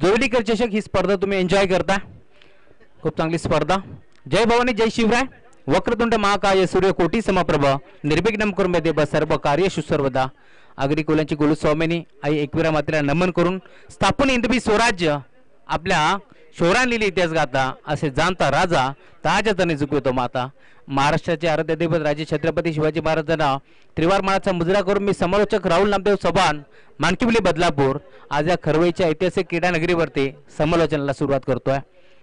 जोविलीकर चषक ही स्पर्धा तुम्ही एन्जॉय करता. खूप चांगली स्पर्धा. जय भवानी जय शिवराय. वक्रतुंड महाकाय सूर्यकोटी समप्रभ निर्विघ्नं कुरु देव सर्व कार्येषु सर्वदा. आगरी कुलांची गुरुस्वामिनी आई एकविरा मातेला नमन करून स्थापन इंदवी स्वराज्य आपल्या शौर्यान लिहिली इतिहास गाता असे जाणता राजा ताज तने झुकवतो माता. महाराष्ट्राचे आराध्य दैवत राजे छत्रपती शिवाजी महाराजांना त्रिवार मानाचा मुजरा करून मी समालोचक राहुल नामदेव चव्हाण मानकिवली बदलापूर आज या खरवईच्या ऐतिहासिक क्रीडा नगरीवरती समालोचनाला सुरुवात करतोय।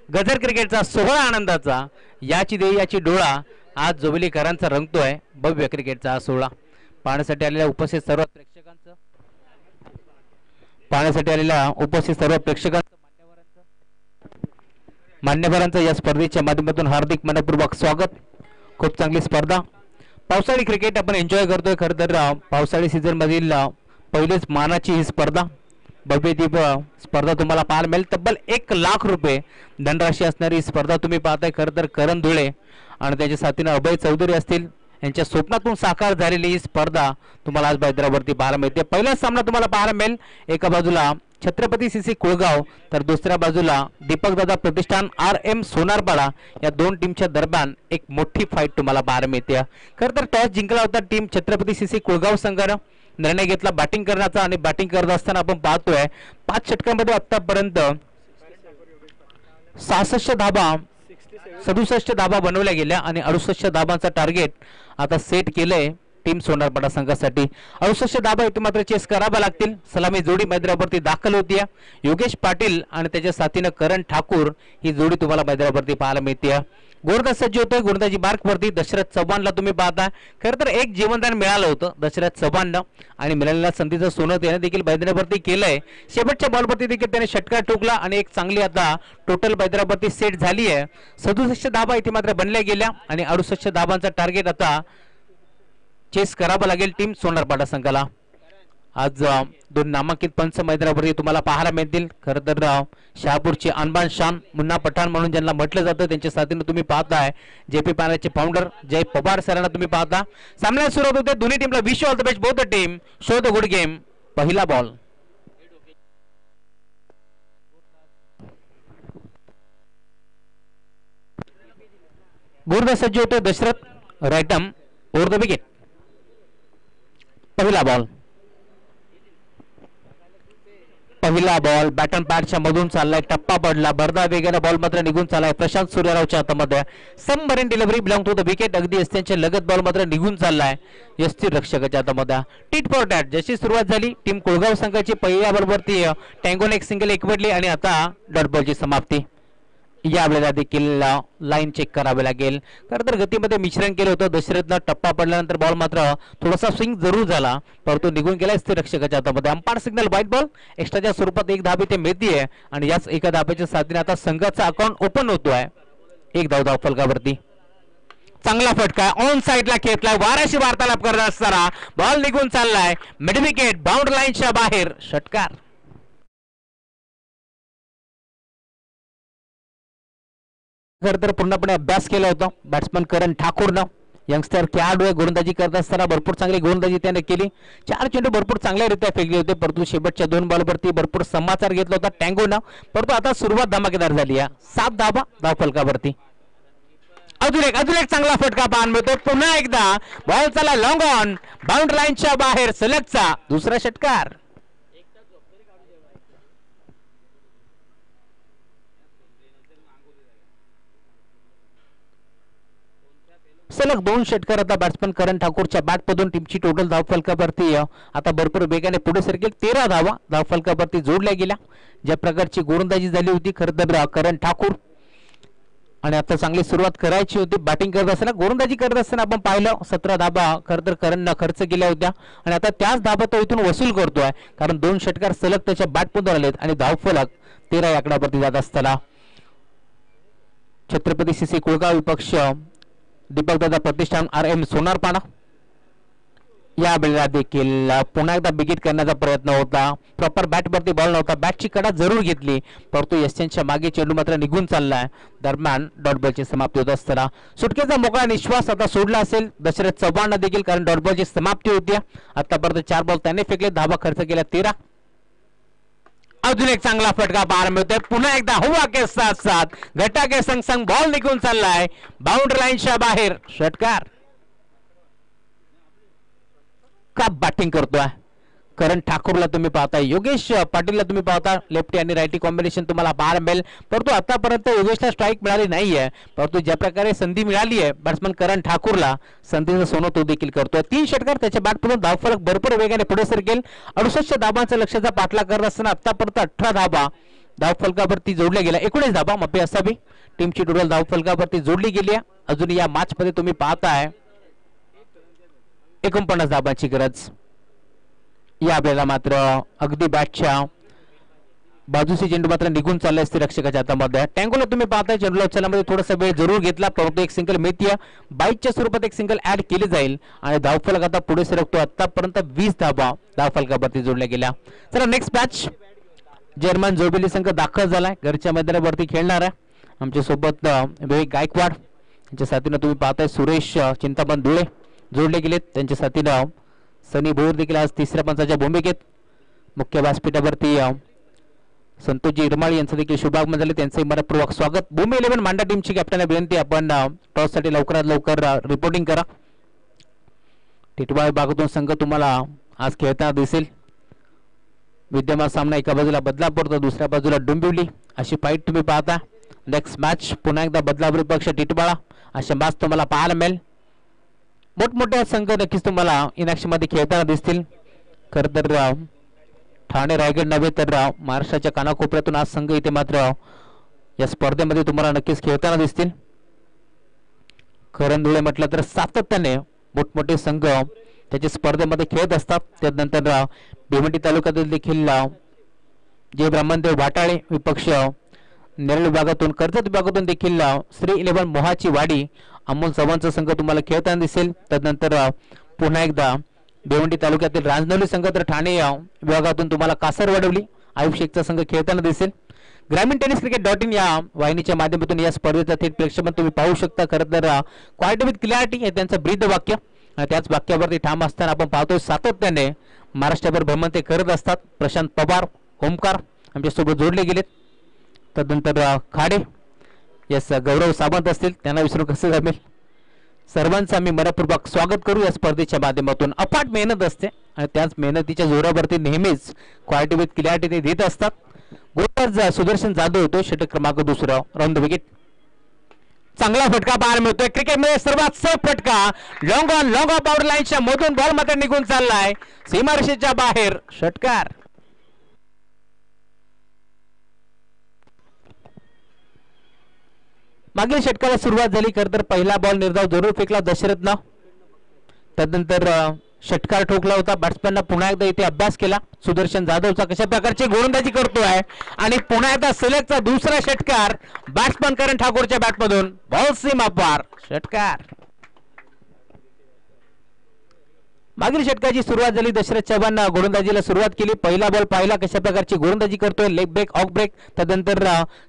गजर क्रिकेटचा सोहळा आनंदाचा याची देही याची डोळा आज जोबिलीकरांचा रंगतोय भव्य क्रिकेटचा सोहळा। पाहण्यासाठी आलेल्या उपस्थित सर्व प्रेक्षकांचं मान्यवरांचं या स्पर्धेच्या माध्यमातून हार्दिक मनपूर्वक स्वागत। खूप चांगली स्पर्धा पावसाळी क्रिकेट आपण एन्जॉय करतोय। खरं तर पावसाळी सीझन मधील पहिलेच मानाची ही स्पर्धा भव्य दिव्य स्पर्धा तुम्हाला पाहायला मिळेल। तब्बल 1 लाख रुपये धनराशी असणारी ही स्पर्धा तुम्ही पाहताय। खरं तर करण धुळे आणि त्याच्या साथीनं अभय चौधरी असतील यांच्या स्वप्नातून साकार झालेली ही स्पर्धा तुम्हाला आज मैदानावरती पाहायला मिळते। पहिला सामना तुम्हाला पाहायला मिळेल एका बाजूला छत्रपती सीसी कुळगाव तर दुसऱ्या बाजूला दीपक दादा प्रतिष्ठान RM सोनारपाडा या दोन टीमच्या दरम्यान एक मोठी फाईट तुम्हाला पाहायला मिळते। खरं तर टॉस जिंकला होता टीम छत्रपती सीसी कुळगाव संघानं निर्णय घेतला बॅटिंग करण्याचा आणि बॅटिंग करत असताना आपण पाहतोय 5 षटकांमध्ये आतापर्यंत 67 धाबा 67 धाबा बनवल्या गेल्या आणि 68 धाबांचा टार्गेट आता सेट केलंय टीम सोनारपाडा संघासाठी। 68 धाबा इथे मात्र चेस करावा लागतील। सलामी जोडी मैदानावरती दाखल होती योगेश पाटील आणि त्याच्या साथीनं करण ठाकूर ही जोडी तुम्हाला मैदानावरती पाहायला मिळते। गोलंदाज सज्ज होतोय गोलंदाजी मार्कवरती दशरथ चव्हाणला तुम्ही पाहता। खरं तर एक जीवनदान मिळालं होतं दशरथ चव्हाणनं आणि मिळालेल्या संधीचं सोनं त्याने देखील मैदानावरती केलंय। शेवटच्या बॉलवरती देखील त्याने षटकार ठोकला आणि एक चांगली आता टोटल मैदानावरती सेट झाली आहे। 67 धाबा इथे मात्र बनल्या गेल्या आणि 68 धाबांचा टार्गेट आता चेस करावं लागेल टीम सोनारपाडा संघाला। आज दोन नामांकित पंच मैदानावरती तुम्हाला पाहायला मिळतील। खरं तर शहापूरचे अनबान शान मुन्ना पठाण म्हणून ज्यांना म्हटलं जातं त्यांच्या साथीनं तुम्ही पाहताय JP पॅनलचे फाउंडर जय पवार सरांना तुम्ही पाहता। सामन्याला सुरुवात होते दोन्ही टीमला wish all the best both the team show the good game. पहिला बॉल गोलंदाज सज्ज होते Dasharath right arm over the wicket. पहिला बॉल बॅटन पॅडच्या मधून चाललाय टप्पा पडला भरदा वेगाने बॉल मात्र निघून चाललाय प्रशांत सूर्यरावच्या हातामध्ये submarine delivery belong to the wicket अगदी यस्त्यांच्या लगत बॉल मात्र निघून चाललाय यस्ती रक्षकाच्या हातामध्ये। टीट फॉर टॅट जशी सुरुवात झाली टीम कुळगाव संघाची पहिल्या बॉलवरती टँगोने एक सिंगल एकवटली आणि आता डॉट बॉलची समाप्ती। यावेळेला देखील लाईन चेक करावे लागेल। खरं तर गतीमध्ये मिश्रण केलं होतं दशरथनं टप्पा पडल्यानंतर बॉल मात्र थोडासा स्विंग जरूर झाला परंतु निघून गेला स्थिर रक्षकाच्या हातामध्ये। अंपायर सिग्नल व्हाईट बॉल एक्स्ट्राच्या स्वरूपात एक धाब इथे मिळतीये आणि याच एका धाब्याच्या साथीने आता संघाचा अकाउंट ओपन होतोय। एक धाव फलकावरती चांगला फटका ऑन साइडला खेचलाय वाऱ्याशी वार्तालाप करत असताना बॉल निघून चाललाय मिड विकेट बाउंड्री लाईनच्या बाहेर षटकार। खरं तर पूर्णपणे अभ्यास केला होता बॅट्समन करण ठाकूरनं यंगस्टर खेळाडू गोलंदाजी करत असताना भरपूर चांगली गोलंदाजी त्याने केली। 4 चेंडू भरपूर चांगल्यारीत्या फेकले होते परंतु शेवटच्या 2 बॉलवरती भरपूर समाचार घेतला होता टँगोनं परंतु आता सुरुवात धमाकेदार झाली आहे 7 धाबा धाव फलकावरती। अजून एक चांगला फटका पाहायला मिळतो पुन्हा एकदा बॉल चला लॉंग ऑन बाउंड्री लाईनच्या बाहेर सलगचा दुसरा षटकार। सलग 2 षटकार आता बॅट्समन करण ठाकूरच्या बॅटमधून टीमची टोटल धाव फलकावरती आता भरपूर वेगाने पुढे सरकेल 13 धावा धाव फलकावरती जोडल्या गेल्या। ज्या प्रकारची गोलंदाजी झाली होती खरं तर करण ठाकूर आणि आता चांगली सुरुवात करायची होती बॅटिंग करत असताना गोलंदाजी करत असताना आपण पाहिलं 17 धाबा खरं तर करणनं खर्च केल्या होत्या आणि आता त्याच धाबा तो इथून वसूल करतोय कारण 2 षटकार सलग त्याच्या बॅटमधून आलेत आणि धाव फलक 13 या आकड्यावरती जात असताना छत्रपती सीसी कुळगाव विपक्ष दीपक दादा प्रतिष्ठान RM सोनारपाडा या वेळेला देखील पुन्हा एकदा बिगिट करण्याचा प्रयत्न होता प्रॉपर बॅटवरती बॉल नव्हता बॅटची कडा जरूर घेतली परंतु यस्त्यांच्या मागे चेंडू मात्र निघून चाललाय दरम्यान डॉट बॉलची समाप्ती होत असताना सुटकेचा मोकळा निश्वास आता सोडला असेल दशरथ चव्हाण देखील कारण डॉट बॉलची समाप्ती होती। आतापर्यंत 4 बॉल त्याने फेकले धावा खर्च केला 13। अजून एक चांगला फटका पाहायला मिळतोय पुन्हा एकदा हुआ के साथ साथ घटा के संग संग बॉल निघून चाललाय बाउंड्री लाईनच्या बाहेर षटकार। का बॅटिंग करतोय करण ठाकूरला तुम्ही पाहताय, योगेश पाटीलला तुम्ही पाहता, लेफ्टी आणि राईटी कॉम्बिनेशन तुम्हाला पाहायला मिळेल. परंतु आतापर्यंत योगेशला स्ट्राईक मिळाली नाहीये, परंतु ज्या प्रकारे संधी मिळाली आहे बॅट्समन करण ठाकूरला, संधीचं सोनं तो देखील करतोय. 3 षटकार त्याच्या बॅटमधून धावफलक भरपूर वेगाने पुढे सरकेल. 68 धाबांचा लक्ष्याचा पाठलाग करत असताना आतापर्यंत 18 धाबा धावफलकावरती जोडल्या गेल्या. 19 धाबा माफी असावी, टीमची टोटल धावफलकावरती जोडली गेली आहे. अजून या मॅच मध्ये तुम्ही पाहताय 49 धाबांची गरज. या आपल्याला मात्र अगदी बॅटच्या बाजूचे चेंडू मात्र निघून चालले असते रक्षकाच्या हातामध्ये. टँगोला तुम्ही पाहताय चेंडूला उचलण्यामध्ये थोडासा वेळ जरूर घेतला, परंतु एक सिंगल मिळतीय. बाईकच्या स्वरूपात एक सिंगल ऍड केली जाईल आणि धावफलक आता पुढे सरकतो. आतापर्यंत 20 धाबा धावफलकावरती जोडल्या गेल्या. चला नेक्स्ट मॅच. जर्मन जोडलेली संघ दाखल झालाय, घरच्या मैदानावरती खेळणार आहे. आमच्या सोबत विवेक गायकवाड यांच्या साथीनं तुम्ही पाहताय सुरेश चिंतामण धुळे जोडले गेलेत. त्यांच्या साथीनं सनी भोर देखील आज तिसऱ्या पंचाच्या भूमिकेत. मुख्य व्यासपीठावरती संतोषजी इरमाळी यांचं देखील शुभागमन झाले, त्यांचंही मनपूर्वक स्वागत. भूमी 11 मांडा टीमची कॅप्टन विनंती, आपण टॉससाठी लवकरात लवकर रिपोर्टिंग करा. टिटवाळ भागातून संघ तुम्हाला आज खेळताना दिसेल. विद्यमान सामना एका बाजूला बदलापूर तर दुसऱ्या बाजूला डोंबिवली अशी फाईट तुम्ही पाहता. नेक्स्ट मॅच पुन्हा एकदा बदलापूर पक्ष टिटवाळा अशा मॅच तुम्हाला पाहायला मिळेल. मोठमोठ्या संघ नक्कीच तुम्हाला इनॅक्शन मध्ये खेळताना दिसतील. खरं तर ठाणे रायगड नव्हे तर महाराष्ट्राच्या कानाकोपऱ्यातून आज संघ इथे मात्र या स्पर्धेमध्ये तुम्हाला नक्कीच खेळताना दिसतील. करंधुळे म्हटलं तर सातत्याने मोठमोठे संघ त्याच्या स्पर्धेमध्ये खेळत असतात. त्यानंतर भिवंडी तालुक्यातील देखील जे ब्राह्मणदेव भाटाळे विपक्ष नेरळ विभागातून, कर्जत विभागातून देखील श्री 11 मोहाची वाडी अमोल चव्हाणचा संघ तुम्हाला खेळताना दिसेल. त्यानंतर पुन्हा एकदा भिवंडी तालुक्यातील रांजनवली संघ तर ठाणे विभागातून तुम्हाला कासरवडवली आयुष शेखचा संघ खेळताना दिसेल. ग्रामीण टेनिस क्रिकेट.in या वाहिनीच्या माध्यमातून या स्पर्धेचा थेट प्रेक्षेपण तुम्ही पाहू शकता. खरं तर क्वालिटी विथ क्लॅरिटी हे त्यांचं ब्रीद वाक्य आणि त्याच वाक्यावरती ठाम असताना आपण पाहतोय सातत्याने महाराष्ट्रभर भ्रमण ते करत असतात. प्रशांत पवार, ओमकार आमच्यासोबत जोडले गेलेत. तदनंतर खाडे, यस गौरव सावंत असतील, त्यांना विसरू कसं जमेल. सर्वांचं आम्ही मनपूर्वक स्वागत करू या स्पर्धेच्या माध्यमातून. अफाट मेहनत असते आणि त्याच मेहनतीच्या जोरावरती नेहमीच क्वालिटी विथ क्लॅरिटी ते देत असतात. गोलंदाज सुदर्शन जाधव होतो, षटक क्रमांक 2 राऊंड द विकेट. चांगला फटका पाहायला मिळतोय. क्रिकेटमध्ये सर्वात सेफ फटका लॉंग ऑन बाउंड्री लाईनच्या मधून बॉल मात्र निघून चाललाय सीमारेषेच्या बाहेर. षटकार. मागील षटकाला सुरुवात झाली. खरं तर पहिला बॉल निर्धाव जरूर फेकला दशरथनं. त्यानंतर षटकार ठोकला होता. बॅट्समॅननं पुन्हा एकदा इथे अभ्यास केला. सुदर्शन जाधवचा कशा प्रकारची गोलंदाजी करतोय आणि पुन्हा एकदा सलगचा दुसरा षटकार बॅट्समॅन करण ठाकूरच्या बॅटमधून. बॉल सीमा पार. षटकार. मागील षटकाची सुरुवात झाली. दशरथ चव्हाण गोलंदाजीला सुरुवात केली. पहिला बॉल पाहिला कशा प्रकारची गोलंदाजी करतोय, लेग ब्रेक ऑफ ब्रेक. त्यानंतर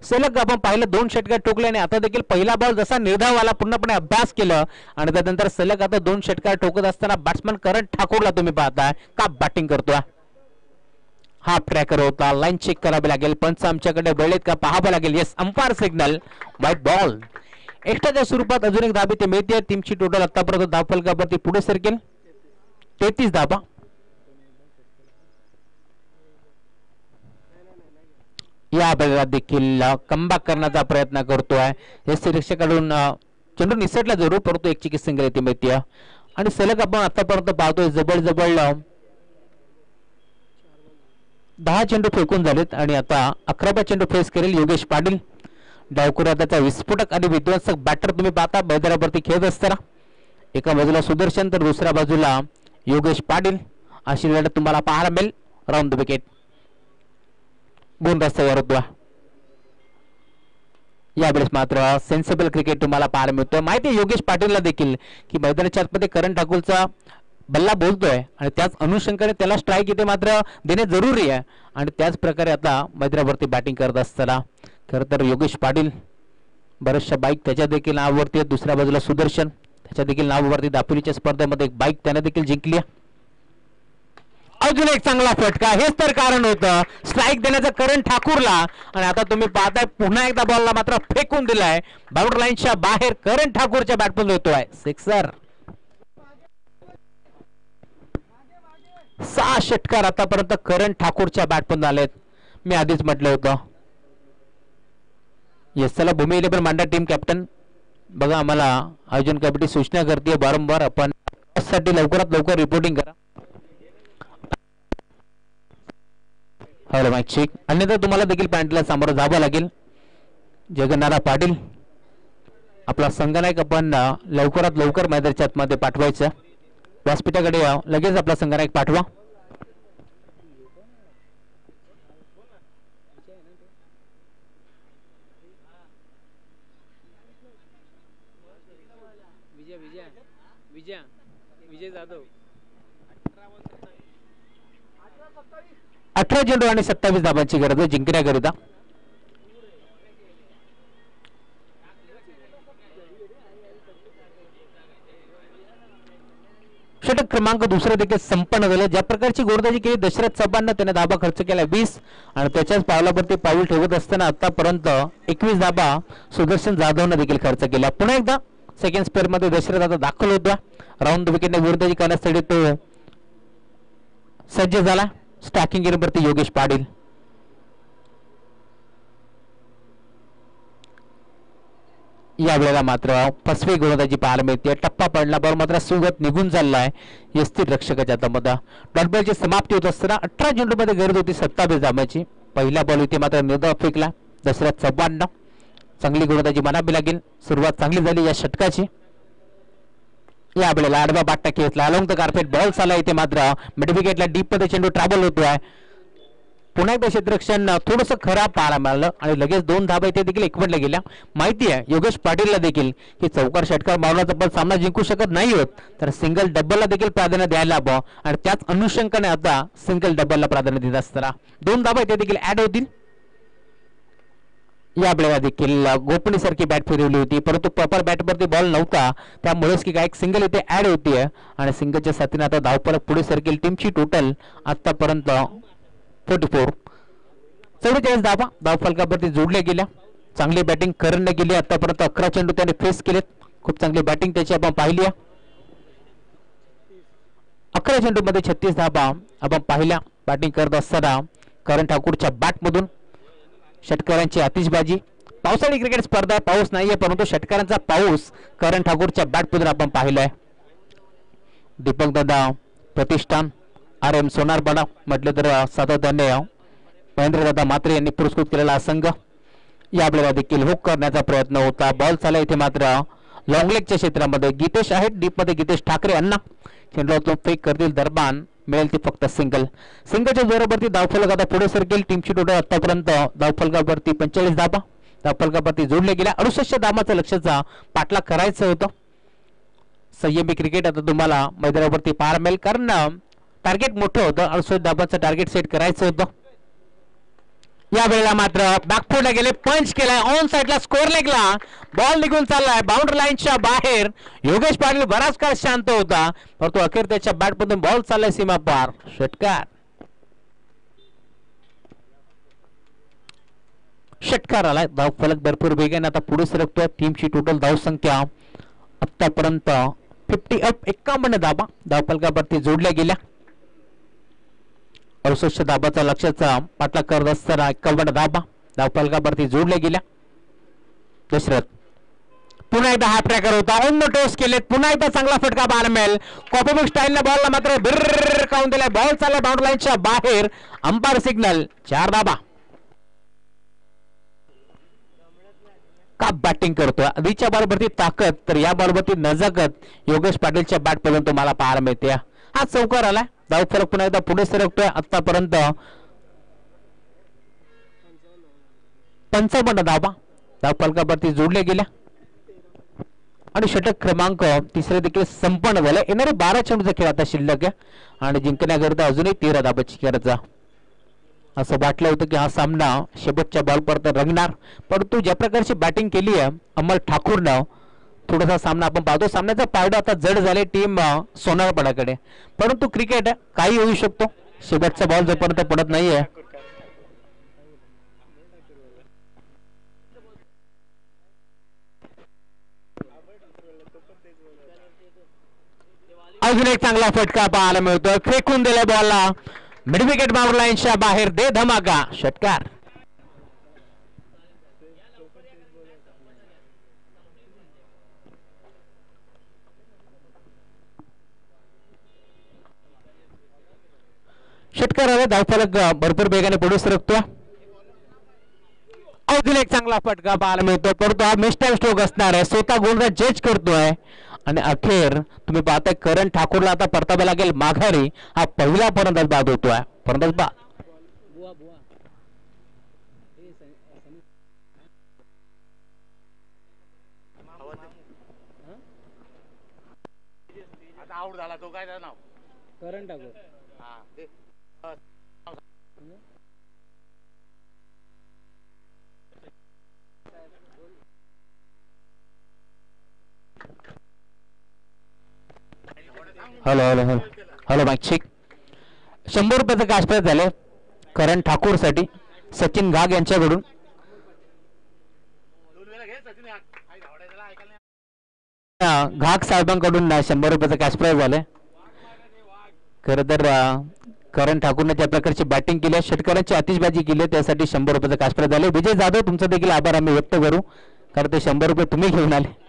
सलग आपण पाहिलं 2 षटकार ठोकले आणि आता देखील पहिला बॉल जसा निर्धाव आला पूर्णपणे अभ्यास केलं आणि त्यानंतर सलग आता 2 षटकार ठोकत असताना बॅट्समन करण ठाकूरला तुम्ही पाहताय का बॅटिंग करतोय. हाफ ट्रॅकर होता, लाईन चेक करावी लागेल, पंच आमच्याकडे वेळेत का पाहावं लागेल. Yes, umpire signal, white ball. एक्स्ट्राच्या स्वरूपात अजून एक धाबी ते मिळते. टीमची टोटल आतापर्यंत धावफलकावरती पुढे सरकेल 33 धाबा. या आपल्याला देखील कमबॅक करण्याचा प्रयत्न करतोय. यष्टीरक्षकाकडून चेंडू निसटला जरूर, परंतु एक चिकी सिंगल येते मिळते आणि सलग आपण आतापर्यंत पाहतोय जवळ 10 चेंडू फेकून झालेत आणि आता 11वा चेंडू फेस करेल योगेश पाटील. डावखुरा त्याचा विस्फोटक आणि विध्वंसक बॅटर तुम्ही पाहता मैदानावरती खेळत असताना. एका बाजूला सुदर्शन तर दुसऱ्या बाजूला योगेश पाटील अशी लढत तुम्हाला पाहायला मिळेल. Round the wicket. गुण रस्त्यावर होतो. यावेळेस मात्र सेन्सिबल क्रिकेट तुम्हाला पाहायला मिळतोय. माहिती आहे योगेश पाटीलला देखील की मैदानाच्या आतमध्ये करण ठाकूरचा बल्ला बोलतोय आणि त्याच अनुषंगाने त्याला स्ट्राईक इथे मात्र देणे जरुरी आहे आणि त्याच प्रकारे आता मैदानावरती बॅटिंग करत असताना खरं तर योगेश पाटील बऱ्याचशा बाईक त्याच्या देखील नावावरती आहेत. दुसऱ्या बाजूला सुदर्शन त्याच्या देखील नावावरती दापोलीच्या स्पर्धेमध्ये एक बाईक त्याने देखील जिंकली. अजून एक चांगला फटका. हेच तर कारण होतं स्ट्राईक देण्याचं करण ठाकूरला आणि आता तुम्ही पाहताय पुन्हा एकदा बॉलला मात्र फेकून दिलाय बाउंड्री लाईनच्या बाहेर. करण ठाकूरच्या बॅटमधून होतोय सिक्सर. 6 षटकार आतापर्यंत करण ठाकूरच्या बॅटमधून आलेत. मी आधीच म्हटलं होतं. येस, चला भूमी 11 मांडा टीम कॅप्टन बघा, आम्हाला आयोजन कमिटी सूचना करते वारंवार, आपण साठी लवकरात लवकर रिपोर्टिंग करा. Hello mic check. अन्यथा तुम्हाला देखील पॅन्टला सामोरं जावं लागेल. जगन्नाथ पाटील आपला संघनायक आपण लवकरात लवकर मैदानाच्या आतमध्ये पाठवायचं. व्यासपीठाकडे लगेच आपला संघनायक पाठवा. विजय जाधव 18 चेंडू आणि 27 धाबांची गरज आहे जिंकण्याकरिता. षटक क्रमांक दुसरं देखील संपन्न झालं. ज्या प्रकारची गोलंदाजी केली दशरथ चव्हाणनं, त्याने धाबा खर्च केला 20 आणि त्याच्याच पावलावरती पाऊल ठेवत असताना आतापर्यंत 21 धाबा सुदर्शन जाधवनं देखील खर्च केला. पुन्हा एकदा सेकंड स्पेअर मध्ये दशरथ आता दाखल होता. राऊंड विकेटने गोलंदाजी करण्यासाठी तो सज्ज झाला. स्टॅकिंग गेमवरती योगेश पाटील. यावेळेला मात्र फसवी गोलंदाजी पाहायला मिळते. टप्पा पडला, बॉल मात्र सुगत निघून चाललाय यस्थिर रक्षकाच्या हातामध्ये. डॉट बॉलची समाप्ती होत असताना 18 चेंडू मध्ये गरज होती 27 धाबांची. पहिला बॉल इथे मात्र निर्धाव फेकला दशरथ चव्हाणनं. चांगली गोलंदाजी म्हणावी लागेल. सुरुवात चांगली झाली या षटकाची. यावेळेला आडवा बाट्टा खेचला अलॉंग द कार्पेट बॉल चालला. इथे मात्र मिड विकेटला डीप मध्ये चेंडू ट्रॅव्हल होतोय. पुन्हा एकदा क्षेत्ररक्षण थोडंसं खराब पाहायला मिळालं आणि लगेच 2 धाबा इथे देखील एकवटल्या गेल्या. माहिती आहे योगेश पाटीलला देखील की चौकार षटकार मारण्याचा पण सामना जिंकू शकत नाही होत, तर सिंगल डबलला देखील प्राधान्य द्यायला हवं आणि त्याच अनुषंगाने आता सिंगल डबलला प्राधान्य देत असताना 2 धाबा इथे देखील ऍड होतील. या वेळेला देखील गोपनी सारखी बॅट फिरवली होती, परंतु प्रॉपर बॅटवरती बॉल नव्हता, त्यामुळेच की काय एक सिंगल इथे ऍड होतीये आणि सिंगलच्या साथीने आता धावफलक पुढे सरकेल. टीमची टोटल आतापर्यंत 44 44 धाबा धावफलकावरती जोडल्या गेल्या. चांगली बॅटिंग करणने केली. आतापर्यंत 11 चेंडू त्याने फेस केलेत. खूप चांगली बॅटिंग त्याची आपण पाहिली आहे. 11 चेंडू मध्ये 36 धाबा आपण पाहिल्या. बॅटिंग करत असताना करण ठाकूरच्या बॅटमधून षटकारांची आतिषबाजी. पावसाळी क्रिकेट स्पर्धा पाऊस नाहीये, परंतु षटकारांचा पाऊस करण ठाकूरच्या बॅटमधून आपण पाहिलाय. दीपक दादा प्रतिष्ठान RM सोनारपाडा म्हटलं तर सातत्याने महेंद्र दादा मात्रे यांनी पुरस्कृत केलेला संघ. यावेळेला देखील हुक करण्याचा प्रयत्न होता. बॉल चालला इथे मात्र लॉंगलेगच्या क्षेत्रामध्ये गीतेश आहेत. डीप मध्ये गीतेश ठाकरे अण्णा चेंडूतून फेक करतील. दरम्यान मिळेल ती फक्त सिंगल. सिंगलच्या जोरावरती धावफलक आता पुढे सरकेल. टीमची टोटल आतापर्यंत धावफलकावरती 45 धाबा धावफलकावरती जोडले गेल्या. 68 धाबाचं लक्ष्याचा पाठलाग करायचं होतं. संयमी क्रिकेट आता तुम्हाला मैदानावरती पाहायला मिळेल, कारण टार्गेट मोठं होतं. 68 धाबाचं टार्गेट सेट करायचं होतं. या वेळेला मात्र बॅकफुटला गेले, पंच केलाय ऑन साइडला स्कोर लेगला बॉल निघून चाललाय बाउंड्री लाईनच्या बाहेर. योगेश पाटील बराच काळ शांत होता, परंतु अखेर त्याच्या बॅटमधून बॉल चाललाय सीमा पार. षटकार षटकार आलाय. धावफलक भरपूर वेगाने आता पुढे सरकतोय. टीमची टोटल धावसंख्या आतापर्यंत 51 धाबा धावफलकावरती जोडल्या गेल्या. 68 धाबाचा लक्ष्याचा पाठलाग करत असताना 51 धाबा धावफलकावरती जोडल्या गेल्या. दशरथ पुन्हा एकदा हा ट्रॅकर होता. ऑन द टोस केलेत. पुन्हा एकदा चांगला फटका पाहायला मिळेल. कॉपीबुक स्टाईलने बॉलला मात्र बिर्र काऊन दिलाय. बॉल चालला बाउंड्री लाईनच्या बाहेर. अंपायर सिग्नल 4 धाबा. का बॅटिंग करतोय. आधीच्या बॉलवरती ताकद तर या बॉलवरती नजाकत योगेश पाटीलच्या बॅटपर्यंत तुम्हाला पाहायला मिळते. हा चौकार आलाय. धावफलक पुन्हा एकदा पुढे सरकतोय. आतापर्यंत 55 धाबा धावफलकावरती जोडल्या गेल्या आणि षटक क्रमांक तिसरे देखील संपन्न झाले. येणारे 12 चेंडूचा खेळ आता शिल्लक आहे आणि जिंकण्याकरिता अजूनही 13 धाबाची गरज आहे. असं वाटलं होतं की हा सामना शेवटच्या बॉलपर्यंत रंगणार, परंतु ज्या प्रकारची बॅटिंग केली आहे अमल ठाकूरनं, थोडासा सामना आपण पाहतो. सामन्याचा पारडा आता जड झाले टीम सोनारपाड्याकडे, परंतु क्रिकेट काही होऊ शकतो. शेवटचा बॉल जोपर्यंत पडत नाहीये अजून एक चांगला फटका पाहायला मिळतोय, फेकून दिल्या बॉलला मिड विकेट बाउंड्री लाईनच्या बाहेर, दे धमाका षटकार. षटकाराला धावफलक भरपूर वेगाने पुढे सरकतो. अजून एक चांगला फटका पाहायला मिळतो, परंतु हा मिस्टर स्ट्रोक असणार आहे, स्वतः गोलंदाज जज करतोय. आणि अखेर तुम्ही पाहताय करण ठाकूरला आता परतावे लागेल माघारी. हा पहिला फलंदाज बाद होतोय, फलंदाज बाद. बुवा बुवा हे सनी आता आउट झाला तो, काय त्याचं नाव? करण ठाकूर. हा ते hello hello hello hello mic check. 100 रुपयाचं कॅश प्राइज झालं करण ठाकूर साठी सचिन घाग यांच्याकडून. घाग साहेबांकडून 100 रुपयाचं कॅश प्राइज झालंय. खरं तर करण ठाकूरने ज्या प्रकारची बॅटिंग केली आहे, षटकारांची आतिषबाजी केली आहे, त्यासाठी 100 रुपयाचं कॅश प्राइज झाले. विजय जाधव तुमचा देखील आभार आम्ही व्यक्त करू, कारण ते 100 रुपये तुम्ही घेऊन आले.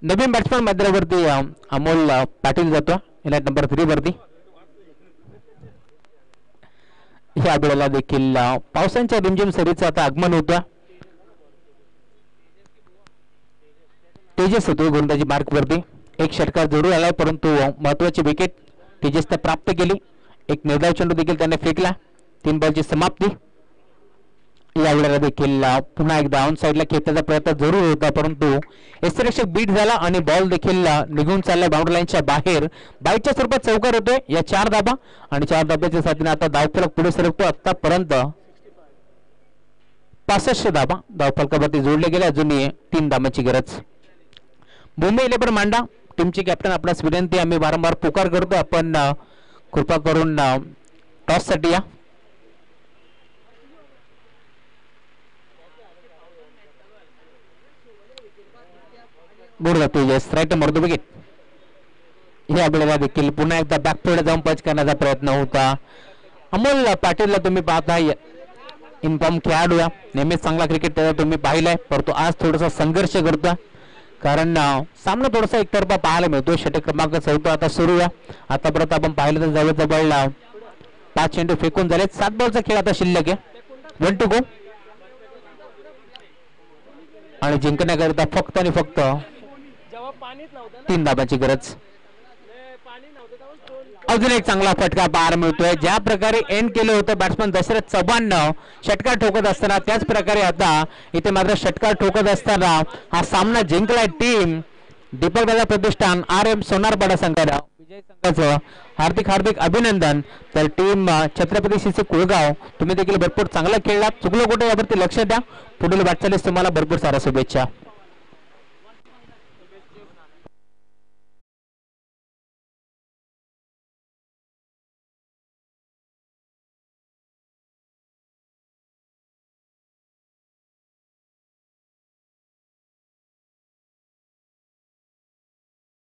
नवीन बॅट्समॅन मैदानावरती अमोल पाटील जातो याला नंबर 3 वरती. या वेळेला देखील पावसांच्या रिमझिम सरीचं आता आगमन होतं. तेजस होतो गोलंदाजी मार्क वरती. एक षटकार जरूर आलाय, परंतु महत्वाची विकेट तेजसने प्राप्त केली. एक निर्धाव चेंडू देखील त्याने फेकला. 3 बॉलची समाप्ती. यावेळेला देखील पुन्हा एकदा ऑन साईडला खेळण्याचा प्रयत्न जरूर होता, परंतु यष्टिरक्षक बीट झाला आणि बॉल देखील निघून चालला बाउंड्री लाईनच्या बाहेर. बाईटच्या स्वरूपात चौकार होतोय या 4 धाबा, आणि 4 धाब्याच्या साथीने आता धावफलक पुढे सरकतो. आतापर्यंत 65 धाबा धावफलकावरती जोडले गेले, अजूनही 3 धाबांची गरज. मुंबई 11 मांडा टीमचे कॅप्टन आपणास विनंती, आम्ही वारंवार पुकार करतो, आपण कृपा करून टॉस साठी या. Tejas right number 2 wicket. या वेळेला देखील पुन्हा एकदा बॅकफोर्ड जाऊन पंच करण्याचा प्रयत्न होता. अमोल पाटीलला तुम्ही पाहता इन्फॉर्म खेळाडू, नेहमीच चांगला क्रिकेट त्याचा तुम्ही पाहिलाय, परंतु आज थोडासा संघर्ष करतोय, कारण सामना थोडासा एकतर्फा पाहायला मिळतो. षटक क्रमांक 14 आता सुरू आहे. आतापर्यंत आपण पाहिलं तर जवळजवळ 5 चेंडू फेकून झाले. 7 बॉलचा खेळ आता शिल्लक आहे. 1 to go. आणि जिंकण्याकरिता फक्त आणि फक्त 3 धाबांची गरज. अजून एक चांगला फटका पाहायला मिळतोय. ज्या प्रकारे एंड केलं होतं बॅट्समन दशरथ चव्हाणनं षटकार ठोकत असताना, त्याच प्रकारे आता इथे मात्र षटकार ठोकत असताना हा सामना जिंकलाय टीम दीपक दादा प्रतिष्ठान RM सोनारपाडा संघाला. विजय संघाचं हार्दिक हार्दिक अभिनंदन. तर टीम छत्रपती शिवाजी कुळगाव, तुम्ही देखील भरपूर चांगला खेळलात. चुकलो कुठे यावरती लक्ष द्या. पुढील वाटचालीस तुम्हाला भरपूर साऱ्या शुभेच्छा.